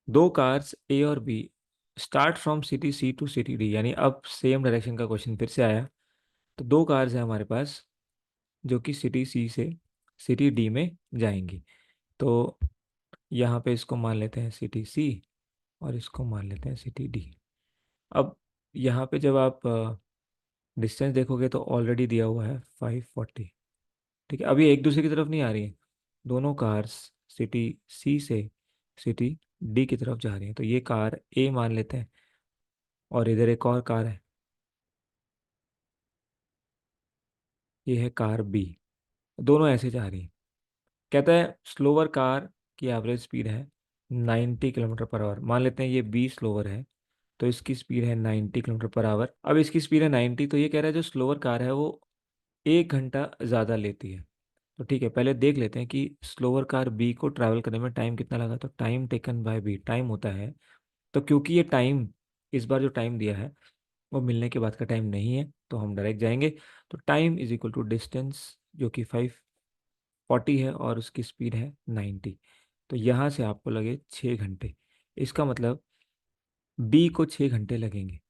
दो कार्स ए और B start from city C to city D, यानी अब सेम डायरेक्शन का क्वेश्चन फिर से आया। तो दो कार्स हैं हमारे पास जो कि सिटी सी से सिटी डी में जाएंगी। तो यहाँ पे इसको मान लेते हैं सिटी सी और इसको मान लेते हैं सिटी डी। अब यहाँ पे जब आप डिस्टेंस देखोगे तो ऑलरेडी दिया हुआ है 540। ठीक है, अभी एक दूसरे की तरफ नहीं आ रही है, दोनों कार्स सिटी सी से सिटी डी की तरफ जा रही हैं। तो ये कार ए मान लेते हैं और इधर एक और कार है, ये है कार बी। दोनों ऐसे जा रही हैं। कहता है स्लोवर कार की एवरेज स्पीड है 90 किलोमीटर पर आवर। मान लेते हैं ये बी स्लोवर है, तो इसकी स्पीड है 90 किलोमीटर पर आवर। अब इसकी स्पीड है 90, तो ये कह रहा है जो स्लोअर कार है वो 1 घंटा ज़्यादा लेती है। तो ठीक है, पहले देख लेते हैं कि स्लोअर कार बी को ट्रैवल करने में टाइम कितना लगा। तो time taken by B time होता है, तो क्योंकि ये टाइम इस बार जो टाइम दिया है वो मिलने के बाद का टाइम नहीं है, तो हम डायरेक्ट जाएंगे। तो time is equal to distance जो कि 540 है और उसकी स्पीड है 90। तो यहाँ से आपको लगे 6 घंटे। इसका मतलब बी को 6 घंटे लगेंगे,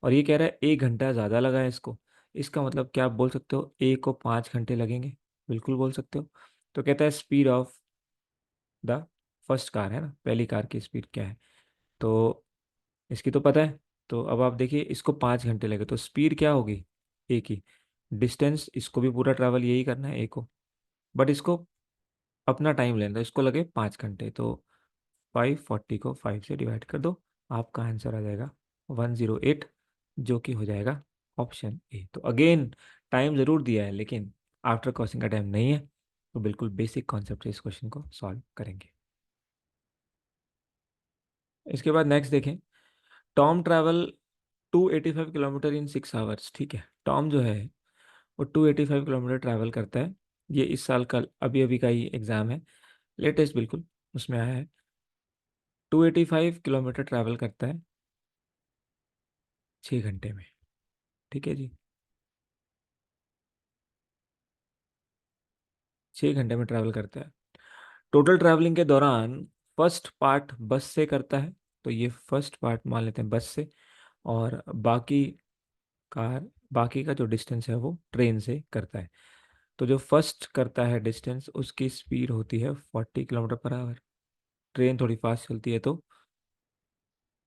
और ये कह रहा है 1 घंटा ज़्यादा लगा है इसको। इसका मतलब क्या आप बोल सकते हो ए को 5 घंटे लगेंगे, बिल्कुल बोल सकते हो। तो कहता है speed of the first car, है ना, पहली कार की स्पीड क्या है, तो इसकी तो पता है। तो अब आप देखिए इसको 5 घंटे लगे, तो स्पीड क्या होगी ए की, डिस्टेंस इसको भी पूरा ट्रैवल यही करना है ए को, बट इसको अपना टाइम लेना है, इसको लगे 5 घंटे। तो 540 को 5 से डिवाइड कर दो, आपका आंसर आ जाएगा 108, जो कि हो जाएगा ऑप्शन ए। तो अगेन टाइम ज़रूर दिया है लेकिन आफ्टर क्रॉसिंग का टाइम नहीं है, तो बिल्कुल बेसिक कॉन्सेप्ट से इस क्वेश्चन को सॉल्व करेंगे। इसके बाद नेक्स्ट देखें, टॉम ट्रैवल 285 किलोमीटर इन 6 आवर्स। ठीक है, टॉम जो है वो 285 किलोमीटर ट्रैवल करता है। ये इस साल का अभी अभी का ही एग्ज़ाम है, लेटेस्ट बिल्कुल उसमें आया है। 285 किलोमीटर ट्रैवल करता है 6 घंटे में। ठीक है जी, 6 घंटे में ट्रैवल करता है। टोटल ट्रैवलिंग के दौरान फर्स्ट पार्ट बस से करता है, तो ये फर्स्ट पार्ट मान लेते हैं बस से, और बाकी का जो डिस्टेंस है वो ट्रेन से करता है। तो जो फर्स्ट करता है डिस्टेंस उसकी स्पीड होती है 40 किलोमीटर पर आवर। ट्रेन थोड़ी फास्ट चलती है, तो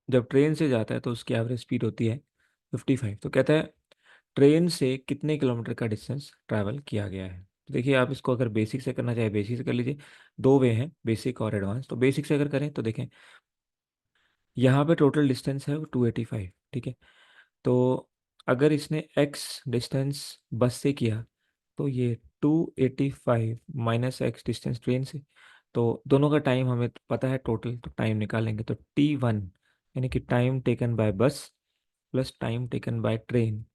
जब ट्रेन से जाता है तो उसकी एवरेज स्पीड होती है 55। तो कहता है ट्रेन से कितने किलोमीटर का डिस्टेंस ट्रैवल किया गया है। तो देखिए आप इसको अगर बेसिक से करना चाहे बेसिक से कर लीजिए, दो वे हैं, बेसिक और एडवांस। तो बेसिक से अगर करें तो देखें यहाँ पे टोटल डिस्टेंस है वो 285। ठीक है, तो अगर इसने एक्स डिस्टेंस बस से किया तो ये 285 माइनस एक्स डिस्टेंस ट्रेन से, तो दोनों का टाइम हमें पता है टोटल, तो टाइम निकालेंगे। तो T1 यानी कि टाइम टेकन बाय बस plus time taken by train,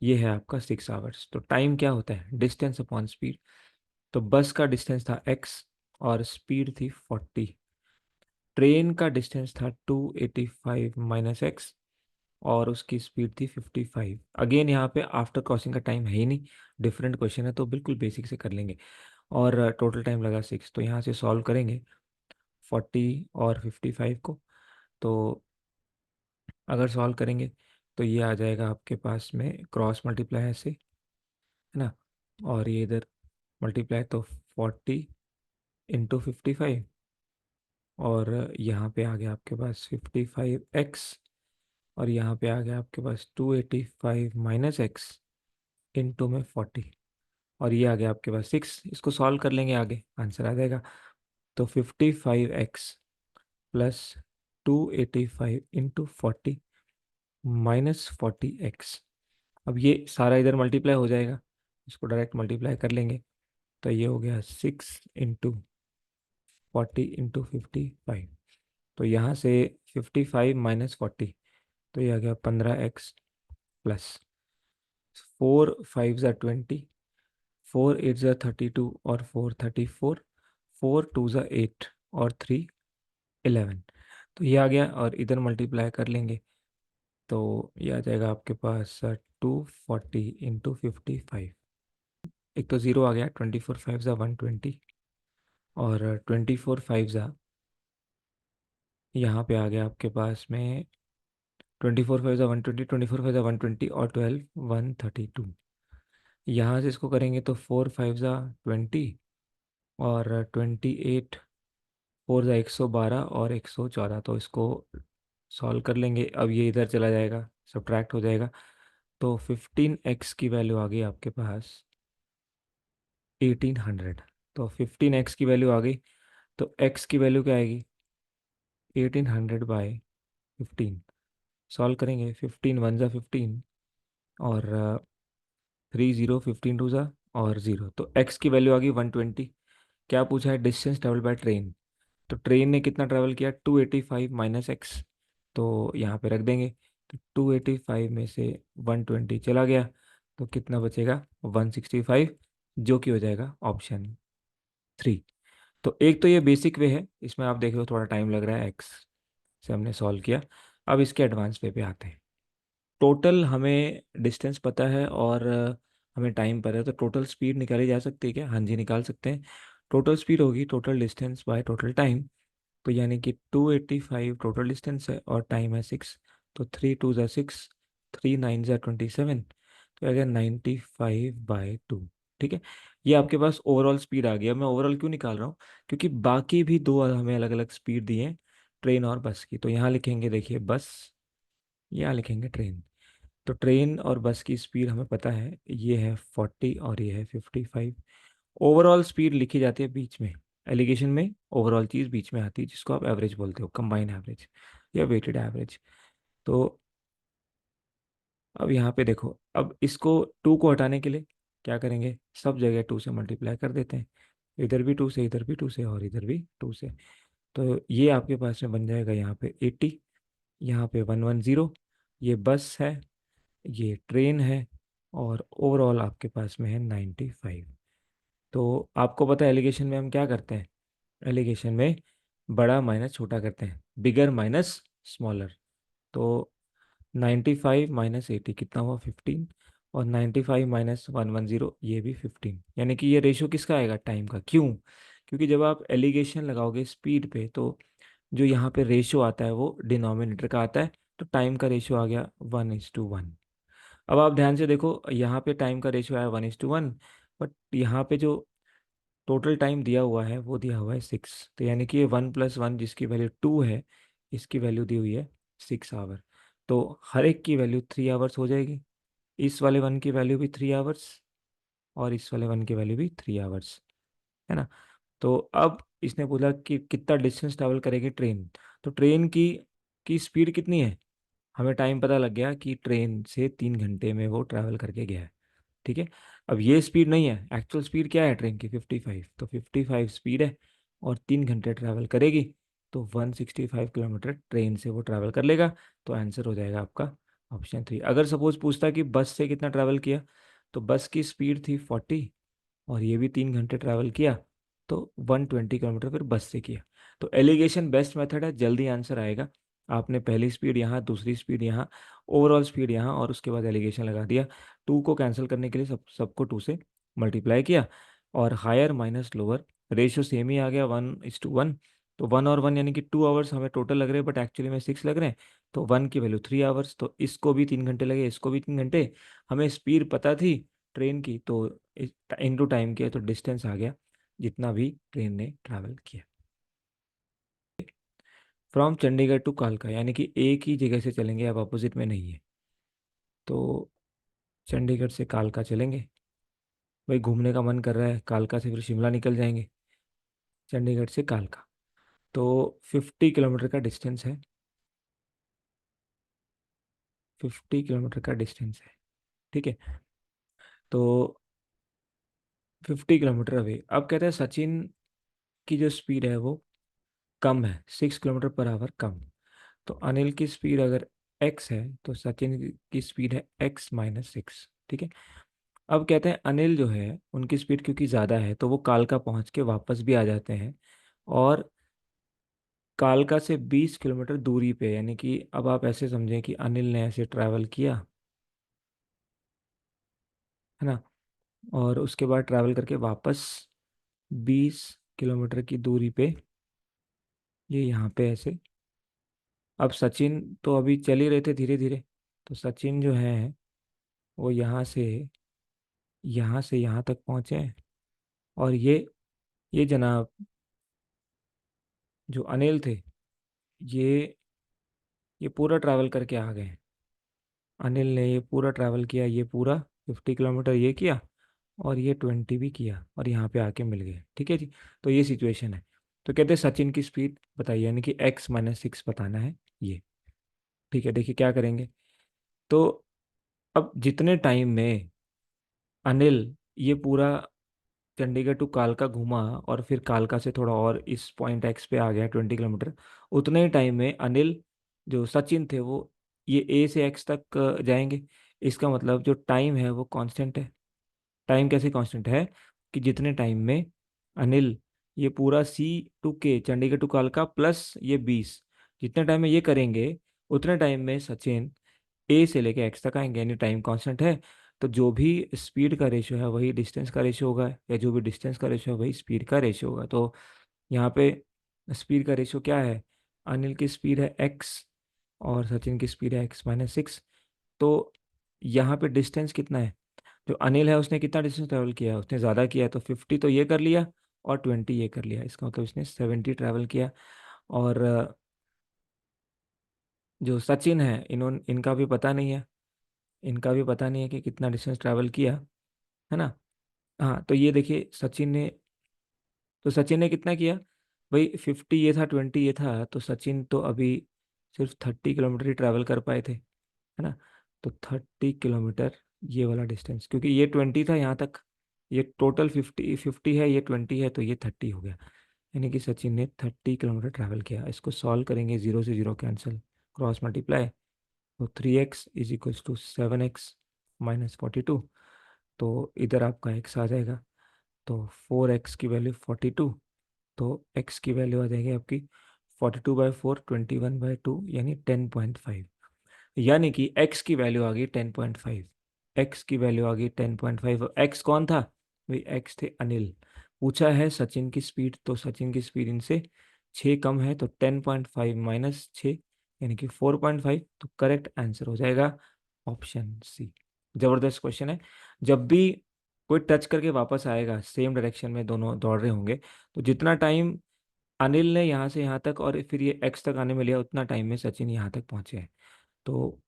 ये है आपका 6 आवर्स। तो टाइम क्या होता है, डिस्टेंस अपॉन स्पीड। तो बस का डिस्टेंस था x और स्पीड थी 40, ट्रेन का डिस्टेंस था 285 माइनस एक्स और उसकी स्पीड थी 55। अगेन यहाँ पे आफ्टर क्रॉसिंग का टाइम है ही नहीं, डिफरेंट क्वेश्चन है, तो बिल्कुल बेसिक से कर लेंगे। और टोटल टाइम लगा 6, तो यहाँ से सॉल्व करेंगे 40 और 55 को। तो अगर सॉल्व करेंगे तो ये आ जाएगा आपके पास में क्रॉस मल्टीप्लाई ऐसे, है ना, और ये इधर मल्टीप्लाई, तो 40 × 55, और यहाँ पे आ गया आपके पास 55x, और यहाँ पे आ गया आपके पास 285 माइनस एक्स इंटू में 40, और ये आ गया आपके पास 6। इसको सॉल्व कर लेंगे, आगे आंसर आ जाएगा। तो 55x plus 285 into 40 minus 40x। अब ये सारा इधर मल्टीप्लाई हो जाएगा, इसको डायरेक्ट मल्टीप्लाई कर लेंगे। तो ये हो गया 6 × 40 × 55। तो यहाँ से 55 माइनस 40, तो ये आ गया 15x प्लस 4 5 × 20, 4 8 × 32 और 4 34, 4 2 × 8 और 3 11। तो ये आ गया और इधर मल्टीप्लाई कर लेंगे तो ये आ जाएगा आपके पास 240 × 55। एक तो ज़ीरो आ गया, 24 5 × 120 और 24 5 यहाँ पे आ गया आपके पास में 24 5 × 120, 24 5 × 120 और 12 132। यहाँ से इसको करेंगे तो 4 5 × 20 और 28, 4 112 और 114। तो इसको सॉल्व कर लेंगे। अब ये इधर चला जाएगा, सब्ट्रैक्ट हो जाएगा। तो 15x की वैल्यू आ गई आपके पास 1800। तो 15x की वैल्यू आ गई, तो x की वैल्यू क्या आएगी 1800/15। सॉल्व करेंगे, 15 1 × 15 और 30, 15 2 और 0। तो x की वैल्यू आ गई 120। क्या पूछा है, डिस्टेंस ट्रेवल बाय ट्रेन। तो ट्रेन ने कितना ट्रैवल किया, 285 माइनस एक्स। तो यहाँ पे रख देंगे। तो 285 में से 120 चला गया, तो कितना बचेगा 165, जो कि हो जाएगा ऑप्शन 3। तो एक तो ये बेसिक वे है, इसमें आप देख रहे हो थोड़ा टाइम लग रहा है, एक्स से हमने सॉल्व किया। अब इसके एडवांस वे पे आते हैं। टोटल हमें डिस्टेंस पता है और हमें टाइम पता है, तो टोटल स्पीड निकाली जा सकती है क्या? हाँ जी, निकाल सकते हैं। टोटल स्पीड होगी total distance by total time. तो यानी कि 285 टोटल डिस्टेंस है और टाइम है 6। तो 3 2 × 6, 3 9 × 27, तो अगर 95/2। ठीक है, ये आपके पास ओवरऑल स्पीड आ गया। मैं ओवरऑल क्यों निकाल रहा हूँ, क्योंकि बाकी भी दो हमें अलग अलग स्पीड दी है, ट्रेन और बस की। तो यहाँ लिखेंगे, देखिए बस, यहाँ लिखेंगे ट्रेन। तो ट्रेन और बस की स्पीड हमें पता है, ये है 40 और ये है 55। ओवरऑल स्पीड लिखी जाती है बीच में, एलिगेशन में ओवरऑल चीज़ बीच में आती है, जिसको आप एवरेज बोलते हो, कंबाइन एवरेज या वेटेड एवरेज। तो अब यहाँ पे देखो, अब इसको 2 को हटाने के लिए क्या करेंगे, सब जगह 2 से मल्टीप्लाई कर देते हैं। इधर भी 2 से, इधर भी 2 से और इधर भी 2 से। तो ये आपके पास में बन जाएगा यहाँ पे 80, यहाँ पे 110। ये बस है, ये ट्रेन है, और ओवरऑल आपके पास में है 95। तो आपको पता है एलिगेशन में हम क्या करते हैं, एलिगेशन में बड़ा माइनस छोटा करते हैं, बिगर माइनस स्मॉलर। तो 95 माइनस 80 कितना हुआ 15, और 95 माइनस 110 ये भी 15। यानी कि ये रेशो किसका आएगा, टाइम का। क्यों? क्योंकि जब आप एलिगेशन लगाओगे स्पीड पे, तो जो यहाँ पे रेशो आता है वो डिनोमिनेटर का आता है। तो टाइम का रेशो आ गया 1:1। अब आप ध्यान से देखो, यहाँ पे टाइम का रेशो आया 1:1, बट यहाँ पे जो टोटल टाइम दिया हुआ है वो दिया हुआ है 6। तो यानी कि ये 1+1 जिसकी वैल्यू 2 है, इसकी वैल्यू दी हुई है 6 आवर। तो हर एक की वैल्यू 3 आवर्स हो जाएगी। इस वाले वन की वैल्यू भी 3 आवर्स और इस वाले वन की वैल्यू भी 3 आवर्स, है ना। तो अब इसने बोला कि कितना डिस्टेंस ट्रैवल करेगी ट्रेन। तो ट्रेन की स्पीड कितनी है, हमें टाइम पता लग गया कि ट्रेन से 3 घंटे में वो ट्रैवल करके गया है। ठीक है, अब ये स्पीड नहीं है, एक्चुअल स्पीड क्या है ट्रेन की 55। तो 55 स्पीड है और 3 घंटे ट्रैवल करेगी, तो 165 किलोमीटर ट्रेन से वो ट्रैवल कर लेगा। तो आंसर हो जाएगा आपका ऑप्शन 3। अगर सपोज पूछता कि बस से कितना ट्रैवल किया, तो बस की स्पीड थी 40 और ये भी 3 घंटे ट्रैवल किया, तो 120 किलोमीटर फिर बस से किया। तो एलिगेशन बेस्ट मेथड है, जल्दी आंसर आएगा। आपने पहली स्पीड यहाँ, दूसरी स्पीड यहाँ, ओवरऑल स्पीड यहाँ, और उसके बाद एलिगेशन लगा दिया। 2 को कैंसिल करने के लिए सबको 2 से मल्टीप्लाई किया, और higher minus lower ratio same ही आ गया 1:1। तो 1 और 1 यानी कि 2 आवर्स हमें टोटल लग रहे हैं, बट एक्चुअली में 6 लग रहे हैं। तो 1 की वैल्यू 3 आवर्स, तो इसको भी 3 घंटे लगे, इसको भी 3 घंटे। हमें स्पीड पता थी ट्रेन की, तो इनटू टाइम किया, तो डिस्टेंस आ गया जितना भी ट्रेन ने ट्रैवल किया। फ्रॉम चंडीगढ़ टू कालका, यानी कि एक ही जगह से चलेंगे, अब अपोजिट में नहीं है। तो चंडीगढ़ से कालका चलेंगे, भाई घूमने का मन कर रहा है, कालका से फिर शिमला निकल जाएंगे। चंडीगढ़ से कालका, तो 50 किलोमीटर का डिस्टेंस है, 50 किलोमीटर का डिस्टेंस है। ठीक है, तो 50 किलोमीटर अवे। अब कहते हैं सचिन की जो स्पीड है वो कम है, 6 किलोमीटर पर आवर कम। तो अनिल की स्पीड अगर x है तो सचिन की स्पीड है x-6। ठीक है। अब कहते हैं अनिल जो है उनकी स्पीड क्योंकि ज़्यादा है तो वो कालका पहुंच के वापस भी आ जाते हैं, और कालका से 20 किलोमीटर दूरी पे, यानी कि अब आप ऐसे समझें कि अनिल ने ऐसे ट्रैवल किया, है ना, और उसके बाद ट्रैवल करके वापस 20 किलोमीटर की दूरी पे ये यहाँ पे ऐसे। अब सचिन तो अभी चल ही रहे थे धीरे धीरे, तो सचिन जो है वो यहाँ से यहाँ तक पहुँचे हैं, और ये जनाब जो अनिल थे ये ये पूरा ट्रैवल करके आ गए हैं। अनिल ने ये पूरा ट्रैवल किया, ये पूरा 50 किलोमीटर ये किया, और ये 20 भी किया, और यहाँ पे आके मिल गए। ठीक है जी। तो ये सिचुएशन है। तो कहते हैं सचिन की स्पीड बताइए, यानी कि x-6 बताना है ये। ठीक है, देखिए क्या करेंगे। तो अब जितने टाइम में अनिल ये पूरा चंडीगढ़ टू कालका घूमा, और फिर कालका से थोड़ा और इस पॉइंट एक्स पे आ गया 20 किलोमीटर, उतने ही टाइम में अनिल जो सचिन थे वो ये ए से एक्स तक जाएंगे। इसका मतलब जो टाइम है वो कांस्टेंट है। टाइम कैसे कांस्टेंट है कि जितने टाइम में अनिल ये पूरा C to K Chandigarh to कालका प्लस ये 20, जितने टाइम में ये करेंगे उतने टाइम में सचिन ए से लेके एक्स तक आएंगे, यानी टाइम कांस्टेंट है। तो जो भी स्पीड का रेशियो है वही डिस्टेंस का रेशियो होगा, या जो भी डिस्टेंस का रेशियो है वही स्पीड का रेशियो होगा। तो यहाँ पे स्पीड का रेशियो क्या है, अनिल की स्पीड है एक्स और सचिन की स्पीड है x-6। तो यहाँ पे डिस्टेंस कितना है, जो अनिल है उसने कितना डिस्टेंस ट्रैवल किया है, उसने ज़्यादा किया है, तो 50 तो ये कर लिया और 20 ये कर लिया, इसका मतलब इसने 70 ट्रैवल किया। और जो सचिन है इनका भी पता नहीं है, इनका भी पता नहीं है कि कितना डिस्टेंस ट्रैवल किया, है ना। हाँ, तो ये देखिए सचिन ने कितना किया भाई, 50 ये था, 20 ये था, तो सचिन तो अभी सिर्फ 30 किलोमीटर ही ट्रैवल कर पाए थे, है ना। तो 30 किलोमीटर ये वाला डिस्टेंस, क्योंकि ये 20 था यहाँ तक, ये टोटल 50 है, ये 20 है, तो ये 30 हो गया। यानी कि सचिन ने 30 किलोमीटर ट्रैवल किया। इसको सॉल्व करेंगे, जीरो से जीरो कैंसिल, क्रॉस मल्टीप्लाई, तो 3x = 7x-42। तो इधर आपका x आ जाएगा, तो 4x की वैल्यू 42, तो x की वैल्यू आ जाएगी आपकी 42/4, 21/2, यानी 10.5। यानी कि x की वैल्यू आ गई 10.5। x की वैल्यू आ गई 10.5। x कौन था भाई, x थे अनिल। पूछा है सचिन की स्पीड, तो सचिन की स्पीड इनसे 6 कम है, तो 10.5 - 6 यानी कि 4.5। तो करेक्ट आंसर हो जाएगा ऑप्शन सी। जबरदस्त क्वेश्चन है। जब भी कोई टच करके वापस आएगा, सेम डायरेक्शन में दोनों दौड़ रहे होंगे, तो जितना टाइम अनिल ने यहाँ से यहाँ तक और फिर ये एक्स तक आने में लिया, उतना टाइम में सचिन यहाँ तक पहुंचे हैं। तो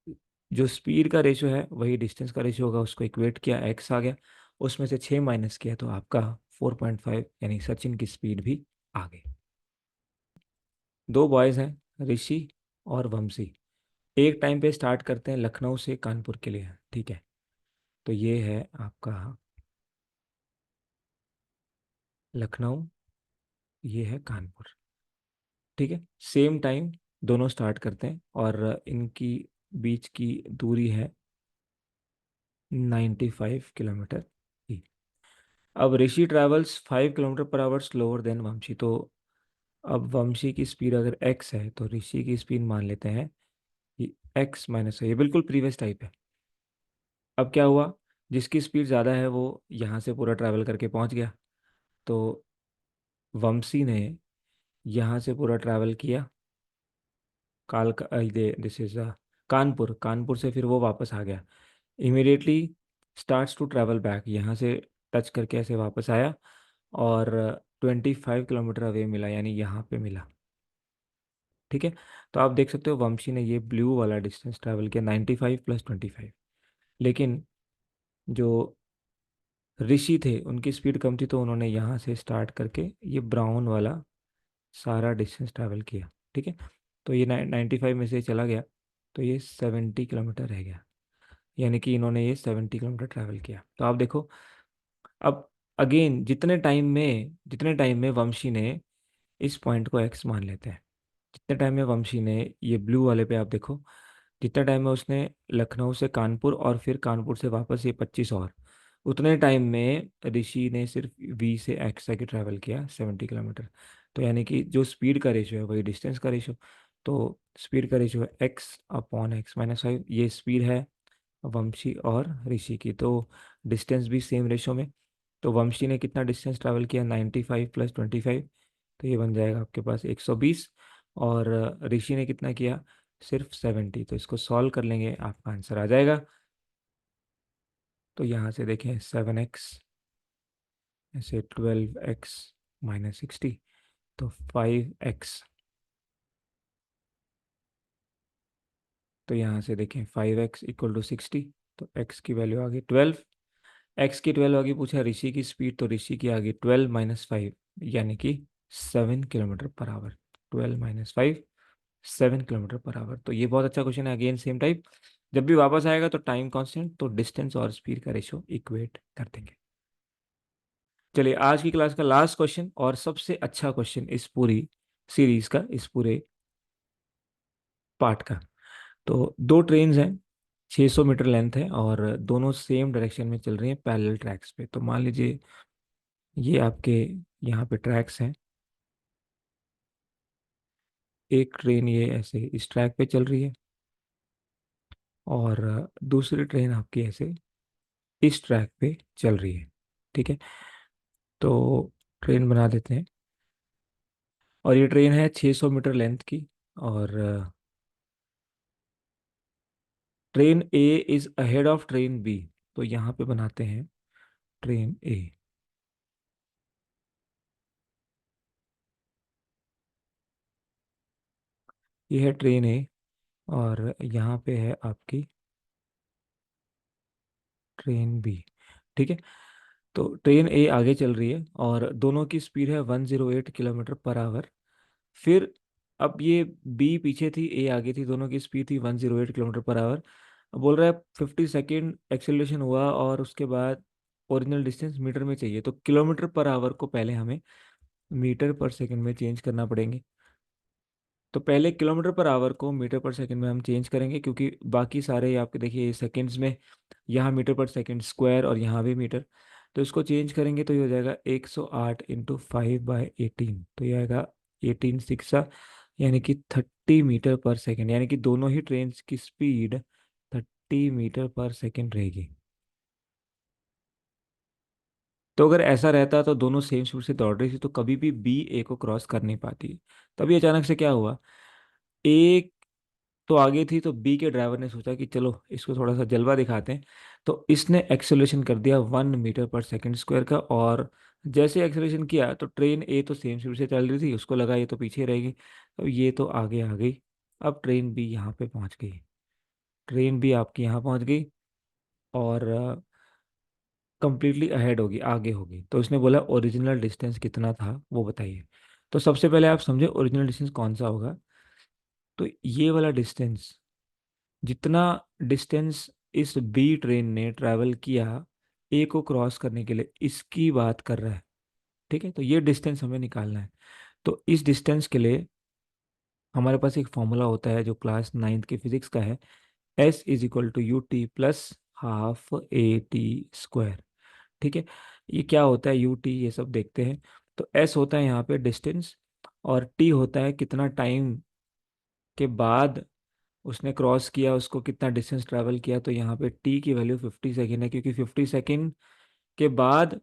जो स्पीड का रेशियो है वही डिस्टेंस का रेशियो होगा, उसको इक्वेट किया, एक्स आ गया, उसमें से 6 माइनस किया, तो आपका 4.5, यानी सचिन की स्पीड भी आ गई। दो बॉयज़ हैं, ऋषि और वंशी, एक टाइम पे स्टार्ट करते हैं लखनऊ से कानपुर के लिए। ठीक है, तो ये है आपका लखनऊ, ये है कानपुर। ठीक है, सेम टाइम दोनों स्टार्ट करते हैं, और इनकी बीच की दूरी है 95 किलोमीटर ही। अब Rishi travels 5 kilometre per hour slower than Vanshi. तो अब वंशी की स्पीड अगर x है तो ऋषि की स्पीड मान लेते हैं कि x- है, ये बिल्कुल प्रीवियस टाइप है। अब क्या हुआ, जिसकी स्पीड ज़्यादा है वो यहाँ से पूरा ट्रैवल करके पहुँच गया, तो वंशी ने यहाँ से पूरा ट्रैवल किया दिस इज कानपुर, कानपुर से फिर वो वापस आ गया, immediately starts to travel back, यहाँ से टच करके ऐसे वापस आया, और 25 किलोमीटर अवे मिला, यानी यहाँ पे मिला। ठीक है, तो आप देख सकते हो वंशी ने ये ब्लू वाला डिस्टेंस ट्रैवल किया 95 + 25। लेकिन जो ऋषि थे उनकी स्पीड कम थी, तो उन्होंने यहाँ से स्टार्ट करके ये ब्राउन वाला सारा डिस्टेंस ट्रैवल किया। ठीक है, तो ये 95 में से चला गया, तो ये 70 किलोमीटर रह गया, यानी कि इन्होंने ये 70 किलोमीटर ट्रैवल किया। तो आप देखो, अब अगेन जितने टाइम में वंशी ने इस पॉइंट को एक्स मान लेते हैं, जितने टाइम में वंशी ने, ये ब्लू वाले पे आप देखो, जितने टाइम में उसने लखनऊ से कानपुर और फिर कानपुर से वापस ये 25 और, उतने टाइम में ऋषि ने सिर्फ वी से एक्स तक ही ट्रैवल किया 70 किलोमीटर। तो यानी कि जो स्पीड का रेशियो है वही डिस्टेंस का रेशियो। तो स्पीड का रेशियो है x/x-5, ये स्पीड है वंशी और ऋषि की। तो डिस्टेंस भी सेम रेशो में। तो वंशी ने कितना डिस्टेंस ट्रैवल किया, 95 + 25, तो ये बन जाएगा आपके पास 120। और ऋषि ने कितना किया, सिर्फ 70। तो इसको सॉल्व कर लेंगे, आपका आंसर आ जाएगा। तो यहाँ से देखें 7x, ऐसे 12x-60, तो 5x। तो यहाँ से देखें 5x = 60, तो x की वैल्यू आ गई 12। एक्स की 12 आ गई, पूछा ऋषि की स्पीड, तो ऋषि की आ गई 12 - 5, यानी कि 7 km/h। 12 - 5, 7 km/h। तो ये बहुत अच्छा क्वेश्चन है, अगेन सेम टाइप। जब भी वापस आएगा तो टाइम कांस्टेंट, तो डिस्टेंस और स्पीड का रेशो इक्वेट कर देंगे। चलिए आज की क्लास का लास्ट क्वेश्चन और सबसे अच्छा क्वेश्चन इस पूरी सीरीज का, इस पूरे पार्ट का। तो दो ट्रेन्स हैं, 600 मीटर लेंथ है और दोनों सेम डायरेक्शन में चल रही हैं पैरेलल ट्रैक्स पे। तो मान लीजिए ये आपके यहाँ पे ट्रैक्स हैं, एक ट्रेन ये ऐसे इस ट्रैक पे चल रही है और दूसरी ट्रेन आपकी ऐसे इस ट्रैक पे चल रही है। ठीक है, तो ट्रेन बना देते हैं। और ये ट्रेन है 600 मीटर लेंथ की, और train A is ahead of train B. तो यहाँ पे बनाते हैं ट्रेन ए। ये है ट्रेन ए और यहाँ पे है आपकी ट्रेन बी। ठीक है, तो ट्रेन ए आगे चल रही है और दोनों की स्पीड है 108 km/h। फिर अब ये बी पीछे थी, ए आगे थी, दोनों की स्पीड थी 108 km/h। बोल रहा है 50 सेकेंड एक्सेलरेशन हुआ और उसके बाद ओरिजिनल डिस्टेंस मीटर में चाहिए। तो km/h को पहले हमें मीटर/सेकंड में चेंज करना पड़ेंगे। तो पहले km/h को मीटर/सेकंड में हम चेंज करेंगे, क्योंकि बाकी सारे आपके देखिए सेकंड्स में, यहाँ मीटर/सेकंड स्क्वायर और यहाँ भी मीटर। तो इसको चेंज करेंगे तो ये हो जाएगा 108 × 5/18। तो ये आएगा 18×6, यानी कि 30 मीटर/सेकंड, यानी कि दोनों ही ट्रेन की स्पीड 30 मीटर/सेकंड रहेगी। तो अगर ऐसा रहता तो दोनों सेम स्पीड से दौड़ रही थी तो कभी भी बी ए को क्रॉस कर नहीं पाती। तभी अचानक से क्या हुआ, ए तो आगे थी, तो बी के ड्राइवर ने सोचा कि चलो इसको थोड़ा सा जलवा दिखाते हैं। तो इसने एक्सेलरेशन कर दिया 1 मीटर/सेकंड स्क्वायर का। और जैसे एक्सेलरेशन किया तो ट्रेन ए तो सेम स्पीड से चल रही थी, उसको लगा ये तो पीछे रहेगी, अब ये तो आगे आ गई। अब ट्रेन बी यहाँ पे पहुँच गई, ट्रेन बी आपकी यहाँ पहुँच गई और कंप्लीटली अहेड होगी, आगे होगी। तो इसने बोला ओरिजिनल डिस्टेंस कितना था वो बताइए। तो सबसे पहले आप समझे ओरिजिनल डिस्टेंस कौन सा होगा। तो ये वाला डिस्टेंस, जितना डिस्टेंस इस बी ट्रेन ने ट्रैवल किया ए को क्रॉस करने के लिए, इसकी बात कर रहा है। ठीक है, तो ये डिस्टेंस हमें निकालना है। तो इस डिस्टेंस के लिए हमारे पास एक फॉर्मूला होता है जो क्लास 9th की फिजिक्स का है, S = UT + ½ AT²। ठीक है, ये क्या होता है UT, ये सब देखते हैं। तो S होता है यहाँ पे डिस्टेंस, और T होता है कितना टाइम के बाद उसने क्रॉस किया, उसको कितना डिस्टेंस ट्रैवल किया। तो यहाँ पे टी की वैल्यू 50 सेकेंड है, क्योंकि 50 सेकेंड के बाद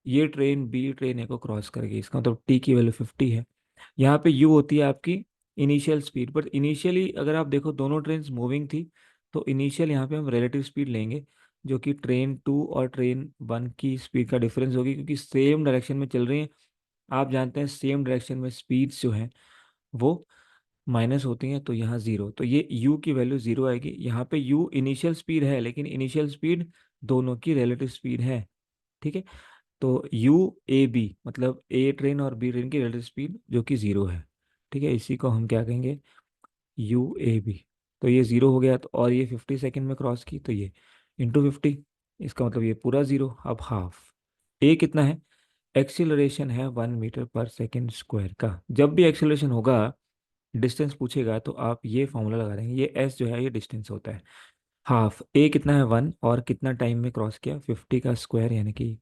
ये ट्रेन बी ट्रेन ए को क्रॉस करेगी, इसका मतलब टी की वैल्यू 50 है। यहाँ पे यू होती है आपकी इनिशियल स्पीड। पर इनिशियली अगर आप देखो दोनों ट्रेन मूविंग थी, तो इनिशियल यहाँ पे हम रिलेटिव स्पीड लेंगे, जो कि ट्रेन 2 और ट्रेन 1 की स्पीड का डिफरेंस होगी, क्योंकि सेम डायरेक्शन में चल रही हैं। आप जानते हैं सेम डायरेक्शन में स्पीड्स जो हैं वो माइनस होती हैं, तो यहाँ जीरो, तो ये u की वैल्यू जीरो आएगी। यहाँ पे u इनिशियल स्पीड है, लेकिन इनिशियल स्पीड दोनों की रिलेटिव स्पीड है। ठीक है, तो u a b मतलब ए ट्रेन और बी ट्रेन की रिलेटिव स्पीड जो कि जीरो है। ठीक है, इसी को हम क्या कहेंगे, u a b। तो ये जीरो हो गया, तो और ये 50 सेकेंड में क्रॉस की, तो ये इंटू 50, इसका मतलब ये पूरा जीरो, अब हाफ। ए कितना है, एक्सीलरेशन है 1 मीटर पर सेकेंड स्क्वायर का। जब भी एक्सीलरेशन होगा, डिस्टेंस पूछेगा, तो आप ये फॉर्मूला लगा देंगे, ये एस जो है ये डिस्टेंस होता है, हाफ ए कितना है 1, और कितना टाइम में क्रॉस किया 50 का स्क्वायर यानी कि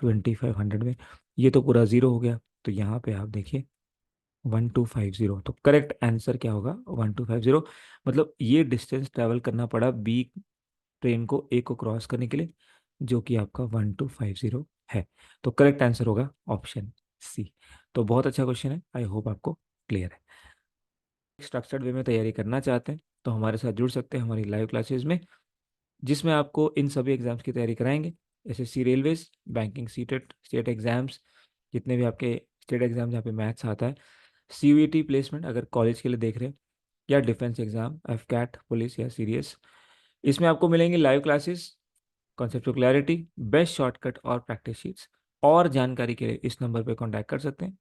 2500 में, ये तो पूरा जीरो हो गया। तो यहाँ पे आप देखिए 1250, तो करेक्ट आंसर क्या होगा 1250। मतलब ये डिस्टेंस ट्रैवल करना पड़ा बी ट्रेन को ए को क्रॉस करने के लिए, जो कि आपका 1250 है। तो करेक्ट आंसर होगा ऑप्शन सी। तो बहुत अच्छा क्वेश्चन है, आई होप आपको क्लियर है। स्ट्रक्चर्ड वे में तैयारी करना चाहते हैं तो हमारे साथ जुड़ सकते हैं हमारी लाइव क्लासेस में, जिसमें आपको इन सभी एग्जाम्स की तैयारी कराएंगे। SSC railways, banking, CTET, state exams, जितने भी आपके स्टेट एग्जाम जहाँ पे मैथ्स आता है, सीयूईटी प्लेसमेंट अगर कॉलेज के लिए देख रहे हैं, या defence exam, AFCAT, police या सीरियस, इसमें आपको मिलेंगी live classes, concept clarity, best shortcut और प्रैक्टिस शीट्स। और जानकारी के लिए इस नंबर पर कॉन्टैक्ट कर सकते हैं।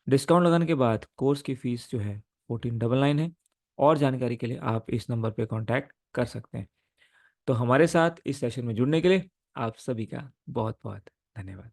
डिस्काउंट लगाने के बाद कोर्स की फीस जो है 1499 है। और जानकारी के लिए आप इस नंबर पर कॉन्टैक्ट कर सकते हैं। तो हमारे साथ इस सेशन में जुड़ने के लिए आप सभी का बहुत बहुत धन्यवाद।